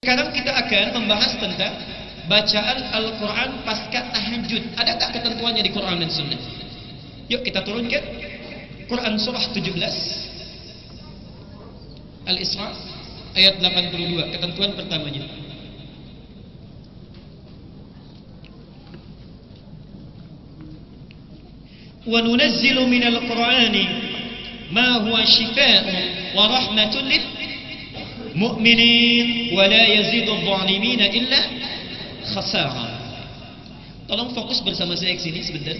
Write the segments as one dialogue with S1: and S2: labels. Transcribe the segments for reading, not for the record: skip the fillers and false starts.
S1: Sekarang kita akan membahas tentang bacaan Al-Quran pasca tahajud. Ada tak ketentuannya di Quran dan Sunnah? Yuk kita turunkan Quran surah 17 Al-Isra ayat 82, ketentuan pertamanya. Wa nunazzilu minal Qur'ani ma huwa shifaa'un wa rahmatun lil mu'minin wa la yazidu adh-dhalimina illa khasara. Tolong fokus bersama saya ke sini sebentar.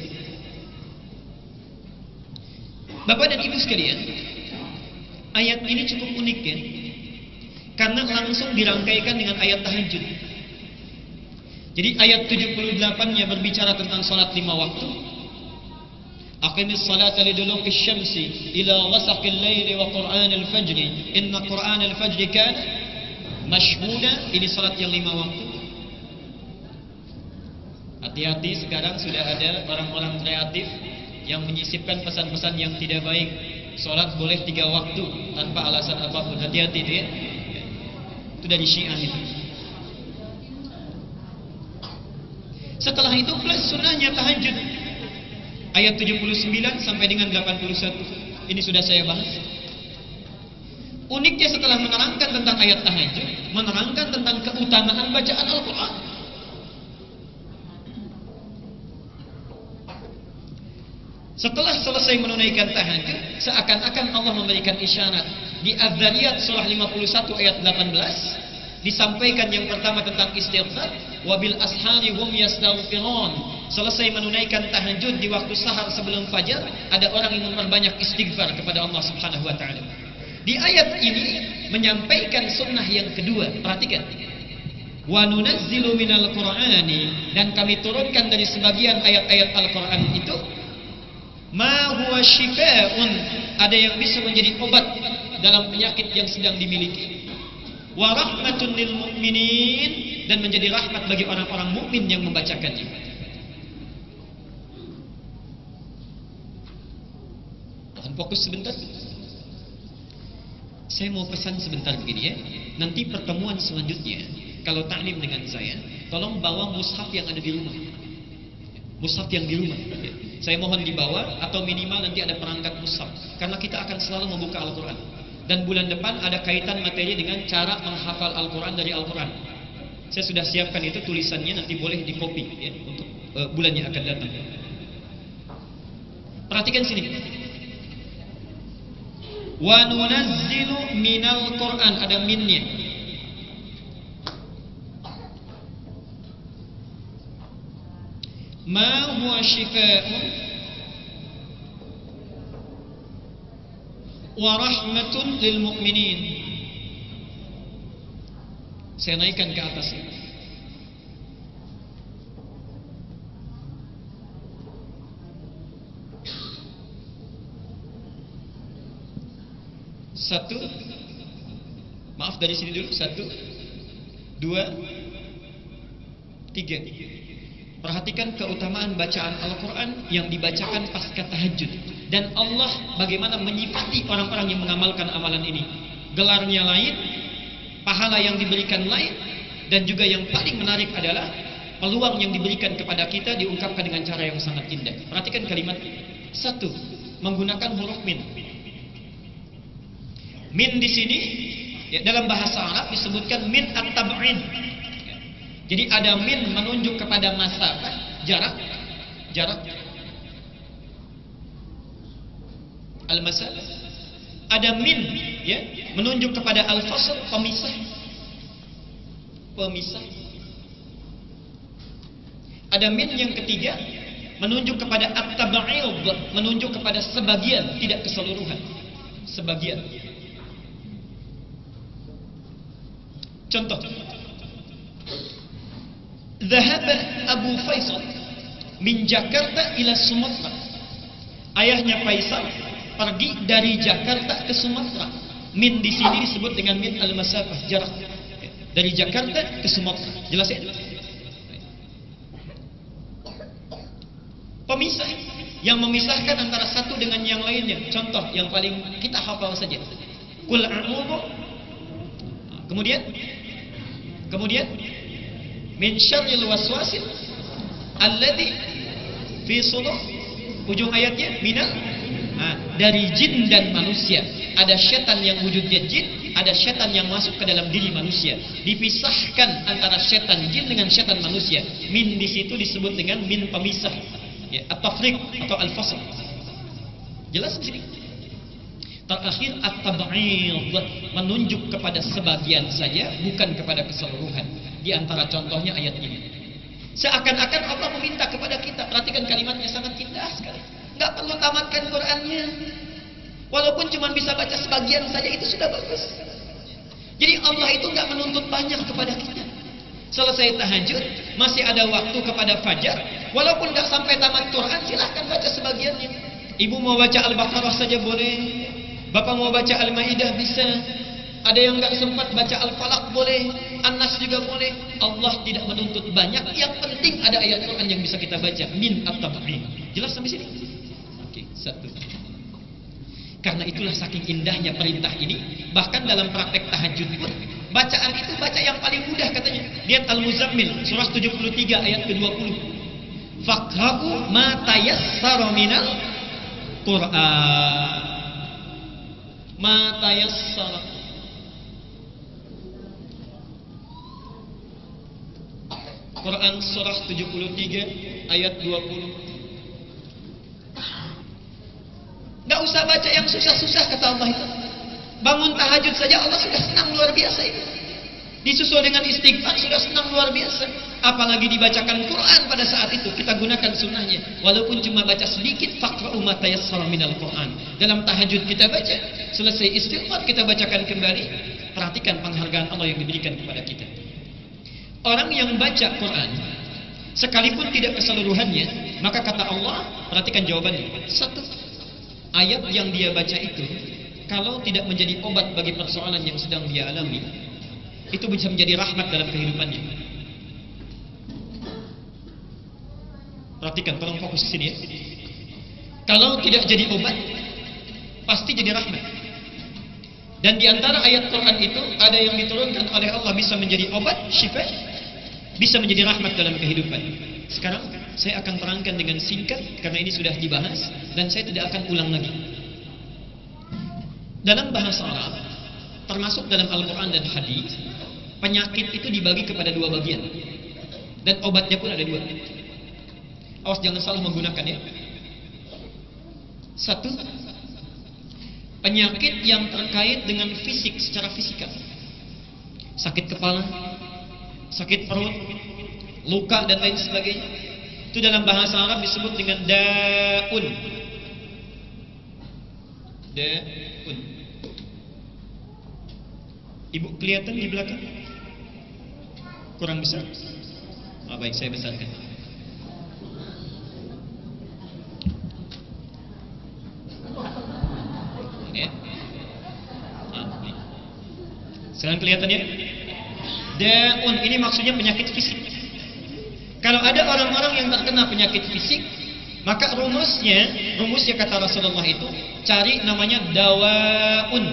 S1: Bapak dan Ibu sekalian, ayat ini cukup unik ya, karena langsung dirangkaikan dengan ayat tahajud. Jadi ayat 78-nya berbicara tentang salat 5 waktu. Aqimis salata liduluqis syamsi ila ghasaqil laili wa qur'anil fajri inna qur'anal fajri kana mashhuda. Ini salat yang 5 waktu. Hati-hati, sekarang sudah ada orang-orang kreatif yang menyisipkan pesan-pesan yang tidak baik. Salat boleh 3 waktu tanpa alasan apapun. Hati-hati itu ya. Itu dari Syiah itu. Setelah itu plus sunnahnya tahajud. Ayat 79 sampai dengan 81. Ini sudah saya bahas. Uniknya setelah menerangkan tentang ayat tahajud, menerangkan tentang keutamaan bacaan Al-Quran. Setelah selesai menunaikan tahajud, seakan-akan Allah memberikan isyarat. Di Adz-Dzariyat surah 51 ayat 18 disampaikan yang pertama tentang istighfar. Wabil ashari hum yastaghfirun. Selesai menunaikan tahajud di waktu sahar sebelum fajar, ada orang yang memperbanyak istighfar kepada Allah Subhanahu wa taala. Di ayat ini menyampaikan sunnah yang kedua. Perhatikan. Wa nunazzilu minal Qur'ani, dan kami turunkan dari sebagian ayat-ayat Al-Qur'an itu ma huwa shifaa'un, ada yang bisa menjadi obat dalam penyakit yang sedang dimiliki. Wa rahmatun lil mu'minin, dan menjadi rahmat bagi orang-orang mukmin yang membacakannya. Fokus sebentar. Saya mau pesan sebentar begini ya. Nanti pertemuan selanjutnya, kalau taklim dengan saya, tolong bawa mushaf yang ada di rumah. Mushaf yang di rumah. Saya mohon dibawa, atau minimal nanti ada perangkat mushaf. Karena kita akan selalu membuka Al-Quran. Dan bulan depan ada kaitan materi dengan cara menghafal Al-Quran dari Al-Quran. Saya sudah siapkan itu tulisannya, nanti boleh di copy ya, untuk bulan yang akan datang. Perhatikan sini. Wa nunazzilu minal Qur'an, ada minnya. Ma huwa shifaa'un wa rahmatun lil mu'minin. Saya naikkan ke atas. Satu, maaf dari sini dulu. 1, 2, 3. Perhatikan keutamaan bacaan Al-Quran yang dibacakan pasca tahajud. Dan Allah bagaimana menyifati orang-orang yang mengamalkan amalan ini. Gelarnya lain, pahala yang diberikan lain, dan juga yang paling menarik adalah peluang yang diberikan kepada kita diungkapkan dengan cara yang sangat indah. Perhatikan kalimat 1, menggunakan huruf min. Min di sini ya, dalam bahasa Arab disebutkan min at-tab'id. Jadi ada min menunjuk kepada masafah, jarak. Al-masafah. Ada min ya, menunjuk kepada al-fasl, pemisah. Ada min yang ketiga menunjuk kepada at-tab'id, menunjuk kepada sebagian, tidak keseluruhan. Sebagian. Contoh, Dhahaba Abu Faisal min Jakarta ila Sumatera. Ayahnya Faisal pergi dari Jakarta ke Sumatera. Min di sini disebut dengan min al-masafah, jarak. Dari Jakarta ke Sumatera. Jelas ya? Pemisah yang memisahkan antara satu dengan yang lainnya. Contoh yang paling kita hafal saja. Qul a'udzu. Kemudian Kemudian min syarril waswasil alladzi fi sudur. Ujung ayatnya minal, dari jin dan manusia. Ada setan yang wujudnya jin, ada setan yang masuk ke dalam diri manusia. Dipisahkan antara setan jin dengan setan manusia. Min di situ disebut dengan min pemisah, ya, at-tafriq atau al-fasl. Jelas di sini. Terakhir at-tab'id, menunjuk kepada sebagian saja, bukan kepada keseluruhan. Di antara contohnya ayat ini. Seakan-akan Allah meminta kepada kita, perhatikan kalimatnya sangat indah sekali. Nggak perlu tamatkan Qur'annya. Walaupun cuma bisa baca sebagian saja itu sudah bagus. Jadi Allah itu nggak menuntut banyak kepada kita. Selesai tahajud, masih ada waktu kepada fajar. Walaupun nggak sampai tamat Quran, silahkan baca sebagiannya. Ibu mau baca Al-Baqarah saja boleh. Bapak mau baca Al-Maidah bisa. Ada yang nggak sempat baca Al-Falaq boleh, An-Nas juga boleh. Allah tidak menuntut banyak. Yang penting ada ayat Quran yang bisa kita baca. Min at-tab'id. Jelas sampai sini? Oke, satu. Karena itulah saking indahnya perintah ini. Bahkan dalam praktek tahajud pun, bacaan itu baca yang paling mudah katanya. Lihat Al-Muzammil surah 73 ayat ke-20. Faqra'u ma tayassara minal Qur'an. Ma tayassara. Quran surah 73 ayat 20. Gak usah baca yang susah-susah kata Allah itu. Bangun tahajud saja Allah sudah senang luar biasa itu. Disusul dengan istighfar sudah senang luar biasa. Apalagi dibacakan Quran pada saat itu. Kita gunakan sunnahnya. Walaupun cuma baca sedikit, faqra'u ma tayassara minal Quran. Dalam tahajud kita baca, selesai istighfar kita bacakan kembali. Perhatikan penghargaan Allah yang diberikan kepada kita. Orang yang baca Quran sekalipun tidak keseluruhannya, maka kata Allah, perhatikan jawabannya. Satu, ayat yang dia baca itu kalau tidak menjadi obat bagi persoalan yang sedang dia alami, itu bisa menjadi rahmat dalam kehidupannya. Perhatikan, tolong fokus sini ya. Kalau tidak jadi obat, pasti jadi rahmat. Dan di antara ayat Quran itu ada yang diturunkan oleh Allah bisa menjadi obat, syifa, bisa menjadi rahmat dalam kehidupan. Sekarang saya akan terangkan dengan singkat karena ini sudah dibahas dan saya tidak akan ulang lagi. Dalam bahasa Arab, termasuk dalam Al-Quran dan Hadis, penyakit itu dibagi kepada dua bagian dan obatnya pun ada dua. Awas jangan salah menggunakan ya. Satu, penyakit yang terkait dengan fisik secara fisikal. Sakit kepala, sakit perut, luka dan lain sebagainya. Itu dalam bahasa Arab disebut dengan da'un. Da'un. Ibu kelihatan di belakang? Kurang besar? Baik, saya besarkan. Ya. Sekarang kelihatan ya? Da'un ini maksudnya penyakit fisik. Kalau ada orang-orang yang terkena penyakit fisik, maka rumusnya kata Rasulullah itu cari namanya dawa'un.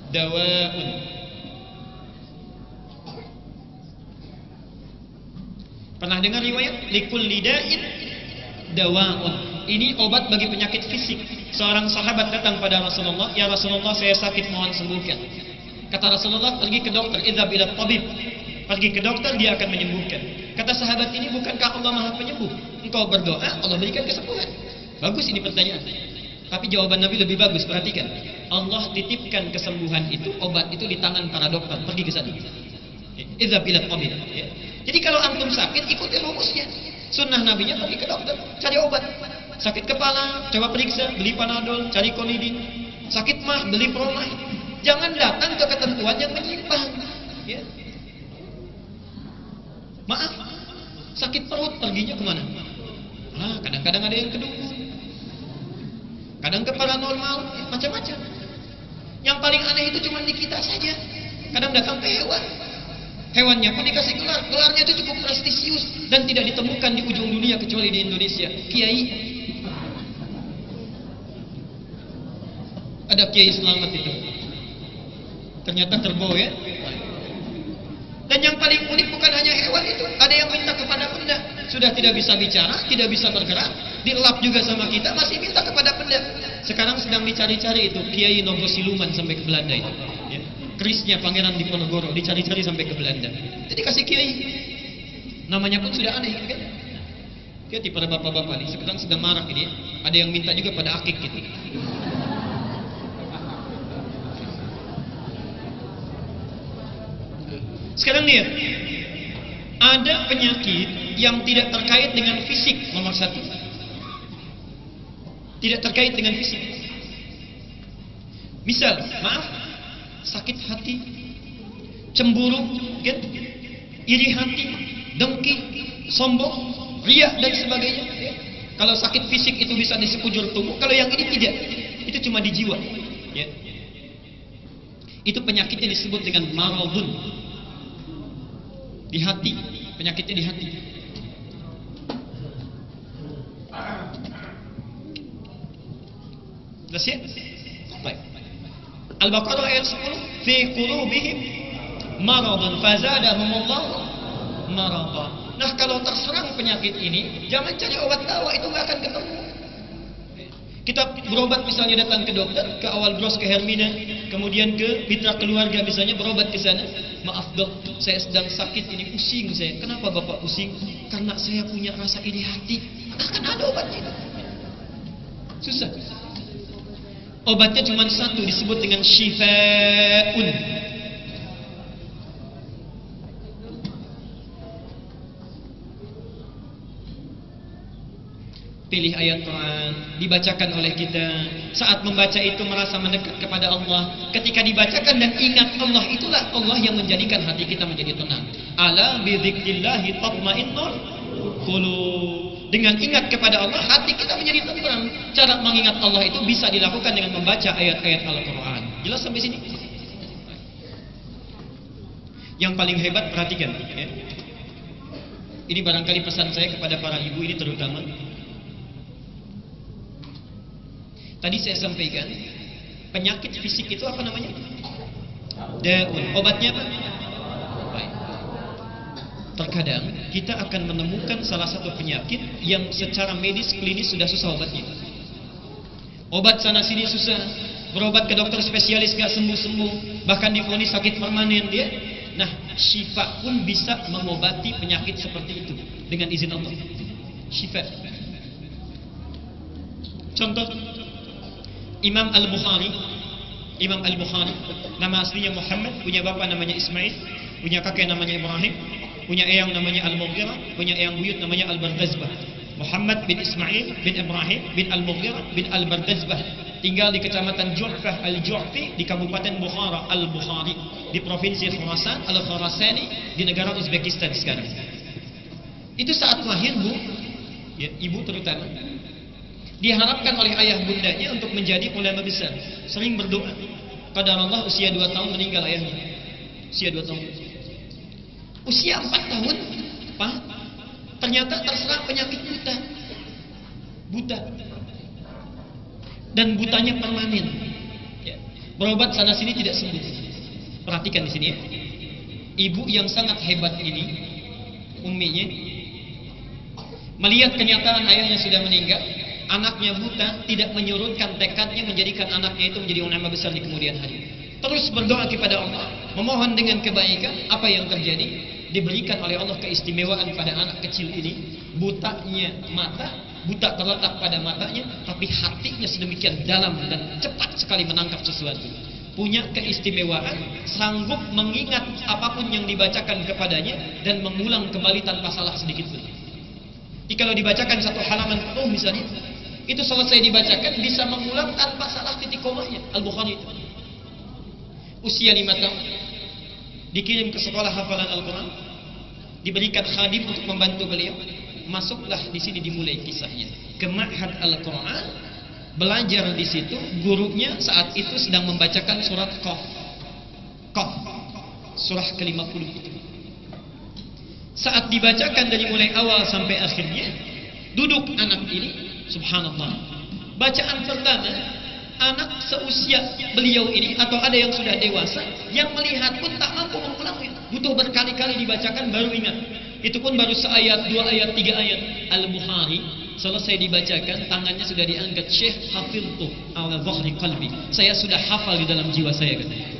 S1: Dawa'un. Pernah dengar riwayat likulli da'in dawa'un. Ini obat bagi penyakit fisik. Seorang sahabat datang pada Rasulullah, "Ya Rasulullah, saya sakit, mohon sembuhkan." Kata Rasulullah, "Pergi ke dokter, idzhab ila tabib." Pergi ke dokter, dia akan menyembuhkan. Kata sahabat ini, "Bukankah Allah Maha Penyembuh? Engkau berdoa, Allah berikan kesembuhan." Bagus ini pertanyaan. Tapi jawaban Nabi lebih bagus, perhatikan. Allah titipkan kesembuhan itu, obat itu di tangan para dokter. Pergi ke sana. Idzhab ila tabib. Jadi kalau antum sakit, ikuti rumusnya. Sunnah Nabinya pergi ke dokter, cari obat. Sakit kepala, coba periksa, beli Panadol, cari Konidin. Sakit mah, beli Promah. Jangan datang ke ketentuan yang menyimpang. Ya. Maaf, sakit perut perginya kemana? Kadang-kadang ada yang kedukun, kadang ke paranormal, macam-macam. Yang paling aneh itu cuma di kita saja. Kadang datang ke hewan. Hewannya pun dikasih gelar. Gelarnya itu cukup prestisius dan tidak ditemukan di ujung dunia kecuali di Indonesia. Kiai. Ada Kiai Selamat itu. Ternyata kerbau ya. Dan yang paling unik bukan hanya hewan itu, ada yang minta kepada benda. Sudah tidak bisa bicara, tidak bisa bergerak, dilap juga sama kita, masih minta kepada benda. Sekarang sedang dicari-cari itu Kiai Nogosiluman sampai ke Belanda itu. Ya. Kerisnya Pangeran Diponegoro dicari-cari sampai ke Belanda. Jadi kasih Kiai. Namanya pun sudah aneh kan? Lihat pada bapak-bapak nih, sekarang sedang marak ini. Ada yang minta juga pada akik gitu. Sekarang lihat, ada penyakit yang tidak terkait dengan fisik, nomor satu. Tidak terkait dengan fisik. Misal, maaf, sakit hati, cemburu, kan? Iri hati, dengki, sombong, riya dan sebagainya. Ya. Kalau sakit fisik itu bisa di sekujur tubuh, kalau yang ini tidak, itu cuma di jiwa. Ya. Itu penyakitnya disebut dengan maradun. Di hati, penyakitnya di hati. Jelas ya? Baik. Al-Baqarah ayat 10, fi qulubihim maradun fazadahumullah marada. Nah, kalau terserang penyakit ini, jangan cari obat dawa, itu nggak akan ketemu. Kita berobat misalnya datang ke dokter, ke Awal Bros, ke Hermina, kemudian ke mitra keluarga misalnya berobat ke sana. Maaf dok, saya sedang sakit ini, pusing saya. Kenapa bapak pusing? Karena saya punya rasa iri hati. Akan ada obatnya. Susah. Obatnya cuma satu, disebut dengan syifa'un. Pilih ayat Quran, dibacakan oleh kita. Saat membaca itu merasa mendekat kepada Allah. Ketika dibacakan dan ingat Allah, itulah Allah yang menjadikan hati kita menjadi tenang. Ala bidzikrillahi tatmainnul qulub. Dengan ingat kepada Allah, hati kita menjadi tenang. Cara mengingat Allah itu bisa dilakukan dengan membaca ayat-ayat Al-Quran. Jelas sampai sini? Yang paling hebat, perhatikan ya. Ini barangkali pesan saya kepada para ibu ini terutama. Tadi saya sampaikan, penyakit fisik itu apa namanya? Daun. Obatnya apa? Baik. Terkadang kita akan menemukan salah satu penyakit yang secara medis klinis sudah susah obatnya. Obat sana sini susah, berobat ke dokter spesialis gak sembuh-sembuh, bahkan divonis sakit permanen dia. Nah, syifa pun bisa mengobati penyakit seperti itu dengan izin Allah. Syifa. Contoh, Imam Al-Bukhari, nama aslinya Muhammad, punya bapak namanya Ismail, punya kakek namanya Ibrahim, punya eyang namanya Al-Mughirah, punya eyang buyut namanya Al-Bardazbah. Muhammad bin Ismail bin Ibrahim bin Al-Mughirah bin Al-Bardazbah, tinggal di kecamatan Ju'fah Al-Ju'fi di Kabupaten Bukhara Al-Bukhari, di provinsi Khurasan Al-Khurasani di negara Uzbekistan sekarang. Itu saat lahir bu, ya, ibu terutama, diharapkan oleh ayah bundanya untuk menjadi ulama besar. Sering berdoa. Qadarullah usia 2 tahun meninggal ayahnya. Usia 2 tahun. Usia 4 tahun, Pak, ternyata terserang penyakit buta. Buta. Dan butanya permanen. Ya. Berobat sana sini tidak sembuh. Perhatikan di sini ya. Ibu yang sangat hebat ini, umminya, melihat kenyataan ayahnya sudah meninggal. Anaknya buta, tidak menyurutkan tekadnya menjadikan anaknya itu menjadi ulama besar di kemudian hari. Terus berdoa kepada Allah, memohon dengan kebaikan. Apa yang terjadi? Diberikan oleh Allah keistimewaan pada anak kecil ini. Butanya mata, buta terletak pada matanya, tapi hatinya sedemikian dalam dan cepat sekali menangkap sesuatu. Punya keistimewaan, sanggup mengingat apapun yang dibacakan kepadanya dan mengulang kembali tanpa salah sedikit pun. Jadi kalau dibacakan satu halaman penuh misalnya, itu selesai dibacakan bisa mengulang tanpa salah titik komanya. Al-Bukhari itu usia 5 tahun dikirim ke sekolah hafalan Al-Quran, diberikan khadim untuk membantu beliau. Masuklah di sini dimulai kisahnya ke Ma'had Al-Quran, belajar di situ. Gurunya saat itu sedang membacakan surat Qaf, surah ke-50 itu. Saat dibacakan dari mulai awal sampai akhirnya, duduk anak ini. Subhanallah, bacaan pertama anak seusia beliau ini atau ada yang sudah dewasa yang melihat pun tak mampu mengulangnya. Butuh berkali-kali dibacakan baru ingat. Itu pun baru seayat, 2 ayat, 3 ayat. Al-Bukhari selesai dibacakan, tangannya sudah diangkat. Syekh hafiltu ala dhahri qalbi. Saya sudah hafal di dalam jiwa saya, katanya.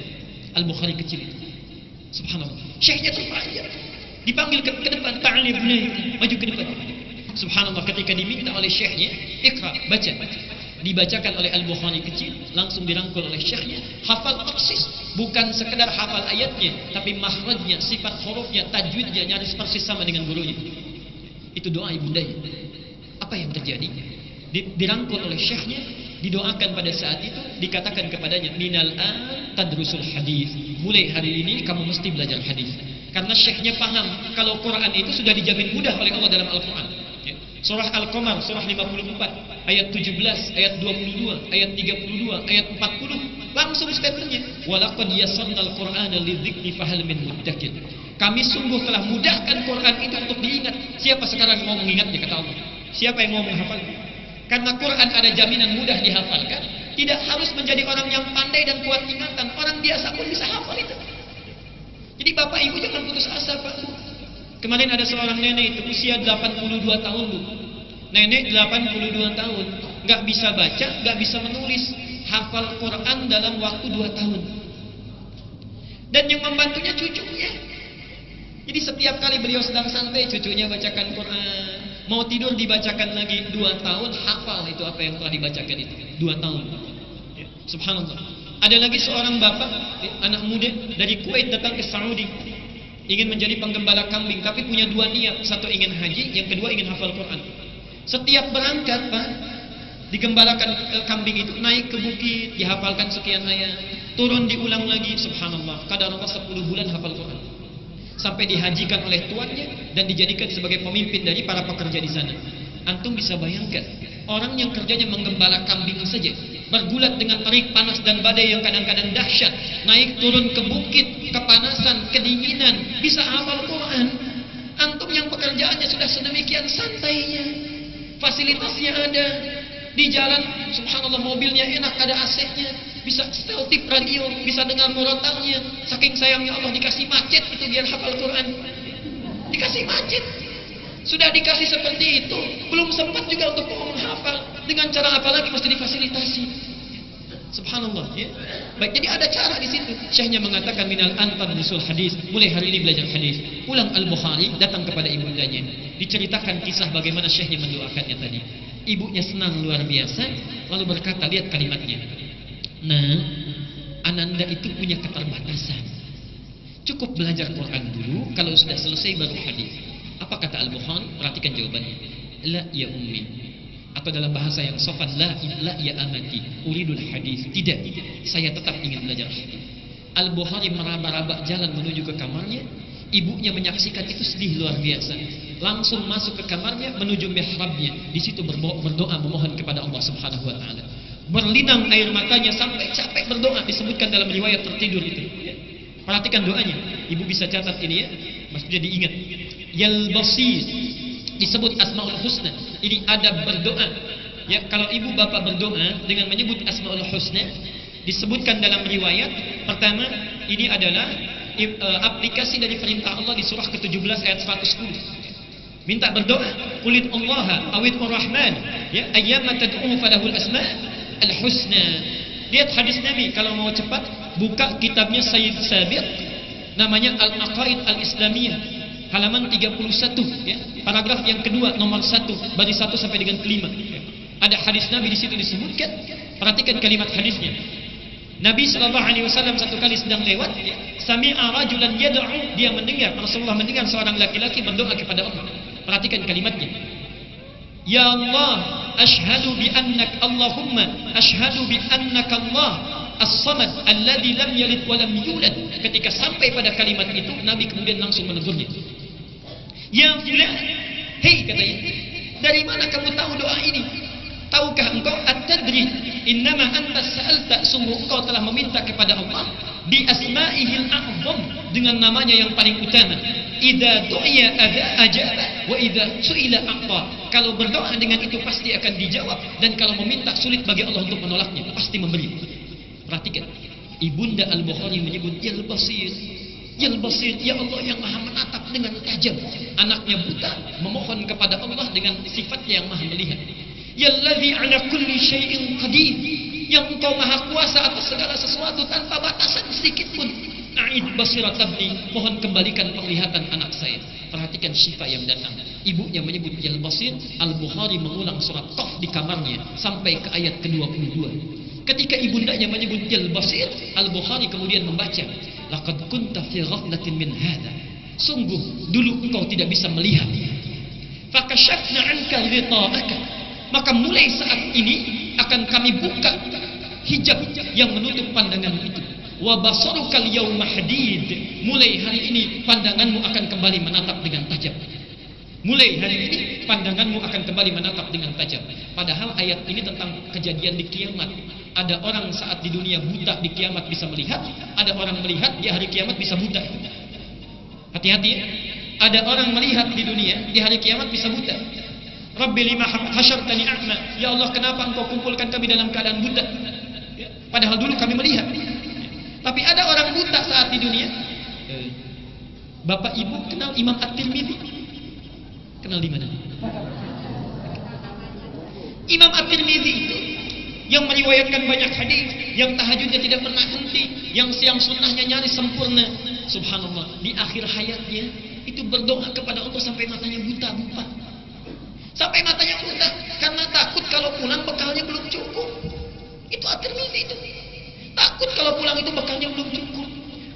S1: Al-Bukhari kecil itu. Subhanallah. Syekhnya terpanjang. Dipanggil ke depan, ta'ali bunai, maju ke depan. Subhanallah, ketika diminta oleh syekhnya, ikra, baca. Dibacakan oleh Al-Bukhari kecil, langsung dirangkul oleh syekhnya, hafal persis. Bukan sekedar hafal ayatnya, tapi makhrajnya, sifat hurufnya, tajwidnya nyaris persis sama dengan gurunya. Itu doa ibundanya. Apa yang terjadi? Dirangkul oleh syekhnya, didoakan pada saat itu, dikatakan kepadanya, minal an tadrusul hadis. Mulai hari ini kamu mesti belajar hadis. Karena syekhnya paham kalau Quran itu sudah dijamin mudah oleh Allah dalam Al-Quran. Surah Al-Qamar, surah 54, ayat 17, ayat 22, ayat 32, ayat 40. Langsung statementnya, walaqad yassarnal Qur'ana lidzikri fahal min muddakir. Kami sungguh telah mudahkan Quran itu untuk diingat. Siapa sekarang mau mengingatnya, kata Allah? Siapa yang mau menghafal? Karena Quran ada jaminan mudah dihafalkan. Tidak harus menjadi orang yang pandai dan kuat ingatan. Orang biasa pun bisa hafal itu. Jadi bapak ibu jangan putus asa, Pak. Kemarin ada seorang nenek itu usia 82 tahun, Bu. Nenek 82 tahun, nggak bisa baca, nggak bisa menulis, hafal Quran dalam waktu 2 tahun. Dan yang membantunya cucunya. Jadi setiap kali beliau sedang santai, cucunya bacakan Quran. Mau tidur dibacakan lagi, 2 tahun hafal itu apa yang telah dibacakan itu. 2 tahun. Subhanallah. Ada lagi seorang bapak, anak muda dari Kuwait datang ke Saudi. Ingin menjadi penggembala kambing, tapi punya 2 niat. Satu ingin haji, yang kedua ingin hafal Quran. Setiap berangkat, Pak, digembalakan kambing itu, naik ke bukit, dihafalkan sekian ayat, turun diulang lagi, subhanallah. Qadarullah 10 bulan hafal Quran. Sampai dihajikan oleh tuannya dan dijadikan sebagai pemimpin dari para pekerja di sana. Antum bisa bayangkan, orang yang kerjanya menggembala kambing saja, bergulat dengan terik panas dan badai yang kadang-kadang dahsyat, naik turun ke bukit, kepanasan, kedinginan, bisa hafal Quran. Antum yang pekerjaannya sudah sedemikian santainya, fasilitasnya ada, di jalan, subhanallah mobilnya enak, ada AC-nya, bisa setel tip radio, bisa dengar murotalnya. Saking sayangnya Allah dikasih macet itu biar hafal Quran. Dikasih macet. Sudah dikasih seperti itu, belum sempat juga untuk menghafal. Dengan cara apa lagi mesti difasilitasi. Subhanallah, ya. Baik, jadi ada cara di situ. Syekhnya mengatakan minal antan nusul hadis. Mulai hari ini belajar hadis. Pulang Al-Bukhari datang kepada ibundanya. Diceritakan kisah bagaimana syekhnya mendoakannya tadi. Ibunya senang luar biasa, lalu berkata, lihat kalimatnya. Nah, ananda itu punya keterbatasan. Cukup belajar Quran dulu, kalau sudah selesai baru hadis. Apa kata Al-Bukhari? Perhatikan jawabannya. La ya ummi. Atau dalam bahasa yang sopan, la ya amati, uridul hadis. Tidak, saya tetap ingin belajar hadis. Al-Bukhari meraba-raba jalan menuju ke kamarnya. Ibunya menyaksikan itu sedih luar biasa. Langsung masuk ke kamarnya menuju mihrabnya. Di situ berdoa memohon kepada Allah Subhanahu wa taala. Berlinang air matanya sampai capek berdoa, disebutkan dalam riwayat tertidur itu. Perhatikan doanya. Ibu bisa catat ini ya, maksudnya diingat. Yal basir, disebut Asmaul Husna. Ini adab berdoa. Ya, kalau ibu bapak berdoa dengan menyebut Asmaul Husna, disebutkan dalam riwayat. Pertama, ini adalah aplikasi dari perintah Allah di surah ke-17 ayat 110. Minta berdoa, qulit Allah awid ar-Rahman, ya, ayyama tad'u falahul asma al-husna. Lihat hadis Nabi, kalau mau cepat buka kitabnya Sayyid Sabiq, namanya Al-Aqaid Al-Islamiyah, halaman 31, ya, paragraf yang kedua nomor 1, baris 1 sampai dengan kelima. Ada hadis Nabi di situ disebutkan. Perhatikan kalimat hadisnya. Nabi SAW satu kali sedang lewat, sami'a rajulan yad'u, dia mendengar, Rasulullah mendengar seorang laki-laki berdoa kepada Allah. Perhatikan kalimatnya. Ya Allah, ashhadu bi annak Allahumma ashhadu bi annaka Allah as-samad alladzi lam yalid wa lam yulad. Ketika sampai pada kalimat itu, Nabi kemudian langsung menegurnya. Ya fulan, hei katanya, dari mana kamu tahu doa ini? Tahukah engkau at-tadri innama anta sa'alta, sungguh engkau telah meminta kepada Allah bi asma'ihil a'zam, dengan namanya yang paling utama. Idza du'iya ajaba wa idza su'ila a'ta. Kalau berdoa dengan itu pasti akan dijawab, dan kalau meminta sulit bagi Allah untuk menolaknya, pasti memberi. Perhatikan, Ibunda Al-Bukhari menyebut Yal Basir. Yal Basir, ya Allah yang maha menatap dengan tajam. Anaknya buta, memohon kepada Allah dengan sifatnya yang maha melihat. Yalladzi ala kulli syai'in qadir, yang engkau maha kuasa atas segala sesuatu tanpa batasan sedikit pun. A'id basirat tabni, mohon kembalikan penglihatan anak saya. Perhatikan syifa yang datang. Ibunya menyebut Yal Basir. Al-Bukhari mengulang surat Qaf di kamarnya sampai ke ayat ke-22. Ketika ibundanya menyebut Yal Basir, Al-Bukhari kemudian membaca, laqad kunta fi ghaflatin min hadha, sungguh dulu engkau tidak bisa melihat. Fakashafna anka ghita'aka, maka mulai saat ini akan kami buka hijab yang menutup pandangan itu. Wa basarukal yawma hadid, mulai hari ini pandanganmu akan kembali menatap dengan tajam. Mulai hari ini pandanganmu akan kembali menatap dengan tajam. Padahal ayat ini tentang kejadian di kiamat. Ada orang saat di dunia buta, di kiamat bisa melihat. Ada orang melihat, di hari kiamat bisa buta. Hati-hati ya. Ada orang melihat di dunia, di hari kiamat bisa buta. Rabbi lima hasyartani a'ma, ya Allah kenapa engkau kumpulkan kami dalam keadaan buta? Padahal dulu kami melihat. Tapi ada orang buta saat di dunia. Bapak Ibu kenal Imam At-Tirmidzi? Kenal di mana? Imam At-Tirmidzi itu yang meriwayatkan banyak hadis, yang tahajudnya tidak pernah henti, yang siang sunnahnya nyaris sempurna. Subhanallah, di akhir hayatnya itu berdoa kepada Allah sampai matanya buta. Sampai matanya buta karena takut kalau pulang bekalnya belum cukup. Itu At-Tirmidzi itu. Takut kalau pulang itu bekalnya belum cukup.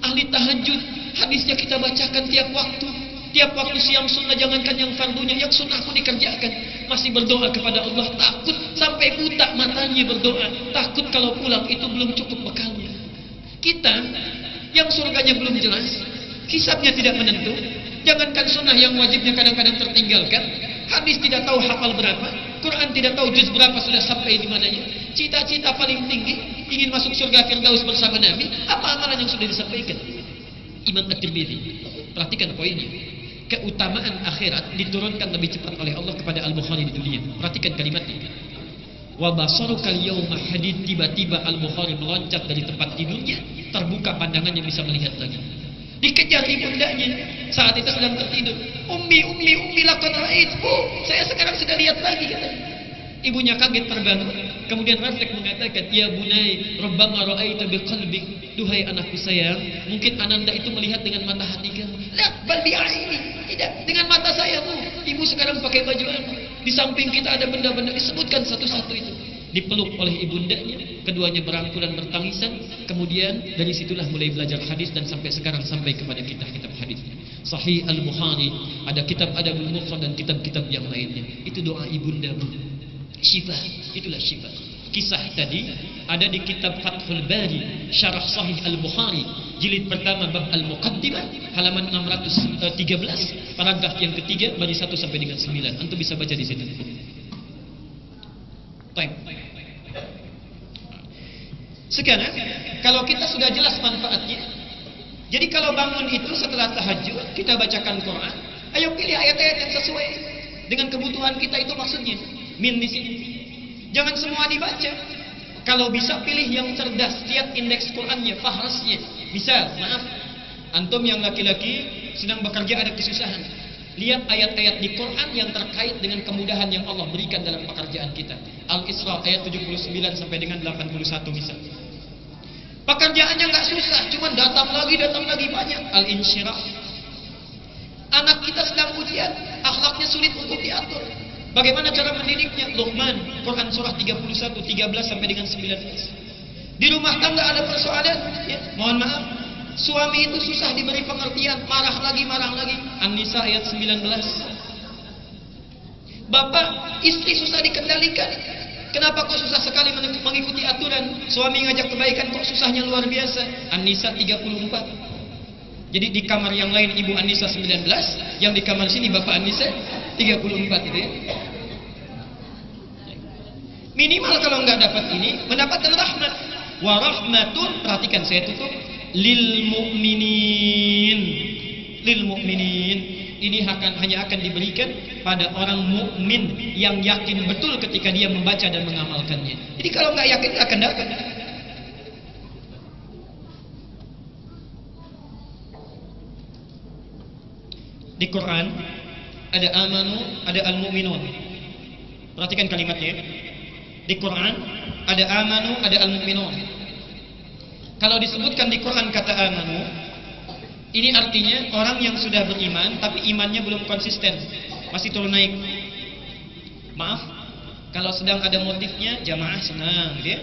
S1: Ahli tahajud, hadisnya kita bacakan tiap waktu. Tiap waktu siang sunnah, jangankan yang fardunya, yang sunnah pun dikerjakan. Masih berdoa kepada Allah, takut sampai buta matanya berdoa. Takut kalau pulang itu belum cukup bekalnya. Kita yang surganya belum jelas, hisabnya tidak menentu. Jangankan sunnah yang wajibnya kadang-kadang tertinggalkan, hadis tidak tahu hafal berapa, Quran tidak tahu juz berapa sudah sampai di mananya. Cita-cita paling tinggi ingin masuk surga Firdaus bersama Nabi, apa amalan yang sudah disampaikan? Imam At-Tirmidzi, perhatikan poinnya. Keutamaan akhirat diturunkan lebih cepat oleh Allah kepada Al-Bukhari di dunia. Perhatikan kalimatnya. Wa basarukal yawma hadid, tiba-tiba Al-Bukhari meloncat dari tempat tidurnya, terbuka pandangannya bisa melihat lagi. Dikejar ibundanya, saat itu sedang tertidur. Ummi laqad ra'aithu, saya sekarang sudah lihat lagi katanya. Ibunya kaget terbangun, kemudian refleks mengatakan, ya bunai, rabbama ra'aita biqalbik, duhai anakku sayang, mungkin ananda itu melihat dengan mata hati kamu. Lihat, bal bi'aini, tidak, dengan mata saya bu. Ibu sekarang pakai baju apa? Di samping kita ada benda-benda, disebutkan satu-satu itu. Dipeluk oleh ibundanya, keduanya berangkulan bertangisan. Kemudian dari situlah mulai belajar hadis dan sampai sekarang sampai kepada kita kitab hadisnya. Sahih Al-Bukhari, ada kitab Adabul Mufrad dan kitab-kitab yang lainnya. Itu doa ibunda bu. Syifa, itulah syifa. Kisah tadi ada di kitab Fathul Bari, Syarah Sahih Al-Bukhari, jilid pertama bab Al-Muqaddimah, halaman 613, paragraf yang ketiga, baris 1 sampai dengan 9. Antum bisa baca di situ. Baik. Sekarang, kalau kita sudah jelas manfaatnya, jadi kalau bangun itu setelah tahajud, kita bacakan Quran, ayo pilih ayat-ayat yang sesuai dengan kebutuhan kita, itu maksudnya. Min di sini. Jangan semua dibaca. Kalau bisa pilih yang cerdas, lihat indeks Qurannya, fahrasnya. Misal, maaf, antum yang laki-laki sedang bekerja ada kesusahan. Lihat ayat-ayat di Quran yang terkait dengan kemudahan yang Allah berikan dalam pekerjaan kita. Al-Isra ayat 79 sampai dengan 81 misal. Pekerjaannya nggak susah, cuma datang lagi banyak. Al-Insyirah. Anak kita sedang ujian, akhlaknya sulit untuk diatur. Bagaimana cara mendidiknya? Luqman, Quran surah 31, 13 sampai dengan 19. Di rumah tangga ada persoalan, ya, mohon maaf, suami itu susah diberi pengertian, marah lagi. An-Nisa ayat 19. Bapak, istri susah dikendalikan. Kenapa kok susah sekali mengikuti aturan? Suami ngajak kebaikan kok susahnya luar biasa. An-Nisa 34. Jadi di kamar yang lain Ibu An-Nisa 19, yang di kamar sini Bapak An-Nisa 34 itu ya. Minimal kalau nggak dapat ini, mendapatkan rahmat. Wa rahmatun, perhatikan saya tutup, lil mu'minin. Ini hanya akan diberikan pada orang mukmin yang yakin betul ketika dia membaca dan mengamalkannya. Jadi kalau nggak yakin nggak akan dapat. Di Quran ada amanu, ada al-mu'minun. Perhatikan kalimatnya. Di Quran ada amanu, ada al-mu'minun. Kalau disebutkan di Quran kata amanu, ini artinya orang yang sudah beriman tapi imannya belum konsisten, masih turun naik. Maaf, kalau sedang ada motifnya jamaah senang, ya.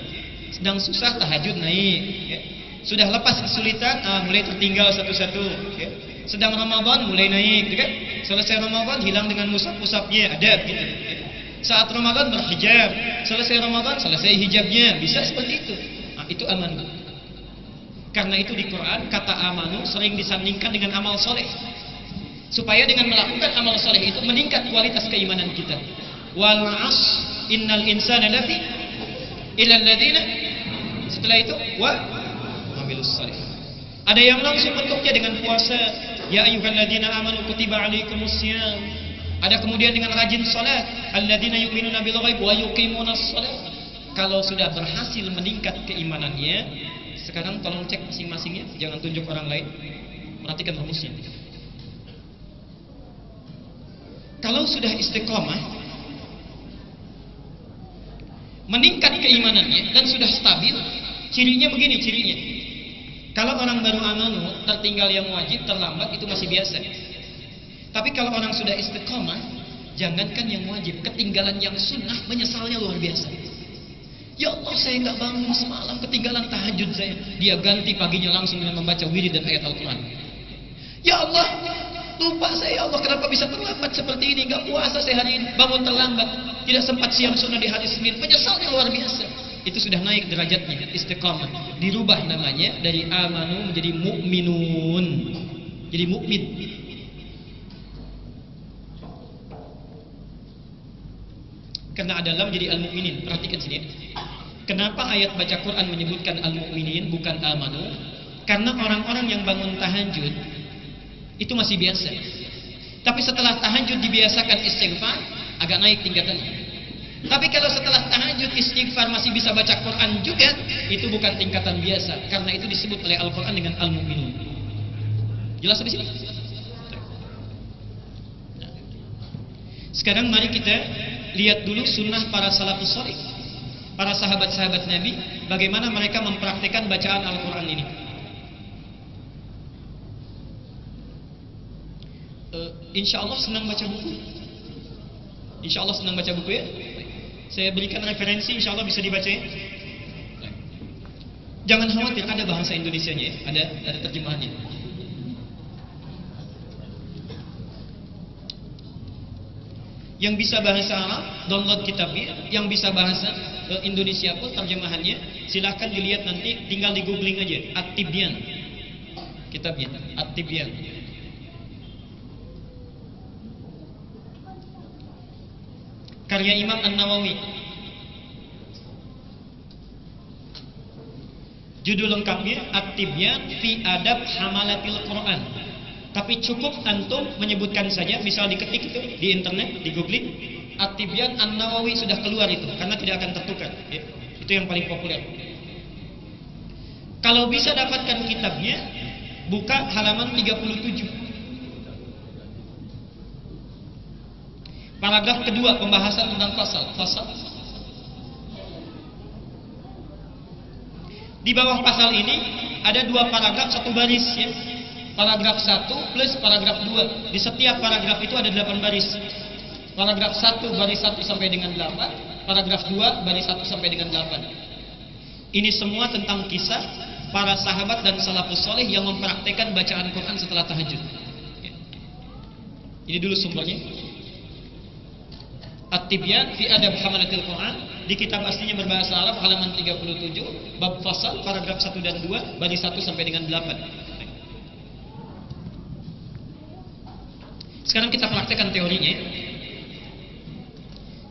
S1: Sedang susah tahajud naik, ya. Sudah lepas kesulitan, mulai tertinggal satu-satu, ya. Sedang Ramadan mulai naik, kan? Selesai Ramadan hilang dengan musab-musabnya, adab, gitu, ya. Saat Ramadan berhijab, selesai Ramadan selesai hijabnya, bisa seperti itu. Itu amanu. Karena itu di Quran kata amanu sering disandingkan dengan amal soleh, supaya dengan melakukan amal soleh itu meningkat kualitas keimanan kita. Wal 'ashr innal insana lafi illal ladzina, setelah itu wa amilus soleh. Ada yang langsung bentuknya dengan puasa, ya ayyuhalladzina amanu kutiba alaikumus syiyam. Ada kemudian dengan rajin salat, alladzina yu'minuna bil ghaib wa yuqimunas shalah. Kalau sudah berhasil meningkat keimanannya, sekarang tolong cek masing-masingnya, jangan tunjuk orang lain. Perhatikan rumusnya. Kalau sudah istiqomah, meningkat keimanannya dan sudah stabil, cirinya begini cirinya. Kalau orang baru amanu, tertinggal yang wajib, terlambat, itu masih biasa. Tapi kalau orang sudah istiqomah, jangankan yang wajib, ketinggalan yang sunnah, menyesalnya luar biasa. Ya Allah, saya nggak bangun semalam, ketinggalan tahajud saya. Dia ganti paginya langsung dengan membaca wirid dan ayat Al-Quran. Ya Allah, lupa saya, ya Allah, kenapa bisa terlambat seperti ini? Nggak puasa saya hari ini, bangun terlambat, tidak sempat siam sunnah di hari Senin. Penyesalnya luar biasa. Itu sudah naik derajatnya, istiqamah. Dirubah namanya dari amanu menjadi mu'minun, jadi mukmin. Karena ada lam jadi al-mu'minin. Perhatikan sini. Kenapa ayat baca Quran menyebutkan al-mu'minin bukan amanu? Karena orang-orang yang bangun tahajud itu masih biasa. Tapi setelah tahajud dibiasakan istighfar, agak naik tingkatannya. Tapi kalau setelah tahajud istighfar masih bisa baca Quran juga, itu bukan tingkatan biasa. Karena itu disebut oleh Al-Quran dengan al-mu'minun. Jelas sampai sini? Sekarang mari kita lihat dulu sunnah para salafus salih, para sahabat-sahabat Nabi, bagaimana mereka mempraktikkan bacaan Al-Quran ini. Insya Allah senang baca buku. Insya Allah senang baca buku, ya. Saya berikan referensi, insya Allah bisa dibaca, ya. Jangan khawatir, ada bahasa Indonesianya, ya. Ada terjemahannya. Yang bisa bahasa Arab, download kitabnya. Yang bisa bahasa Indonesia pun terjemahannya, silahkan dilihat nanti, tinggal di googling aja, At-Tibyan, kitabnya, At-Tibyan. Karya Imam An-Nawawi. Judul lengkapnya At-Tibyan fi Adab Hamalatil Quran. Tapi cukup antum menyebutkan saja, misal diketik itu di internet, di googling, At-Tibyan An-Nawawi, sudah keluar itu, karena tidak akan tertukar, ya. Itu yang paling populer. Kalau bisa dapatkan kitabnya, buka halaman 37. Paragraf kedua, pembahasan tentang fasal. Di bawah pasal ini ada dua paragraf, satu baris, ya. Paragraf 1 plus paragraf 2. Di setiap paragraf itu ada 8 baris. Paragraf 1 baris 1 sampai dengan 8, paragraf 2 baris 1 sampai dengan 8. Ini semua tentang kisah para sahabat dan salafus saleh yang mempraktekkan bacaan Quran setelah tahajud. Ini dulu sumbernya. At-Tibyan fi Adab Hamalatil Quran, di kitab aslinya berbahasa Arab, halaman 37, bab fasal, paragraf 1 dan 2, baris 1 sampai dengan 8. Sekarang kita praktekkan teorinya.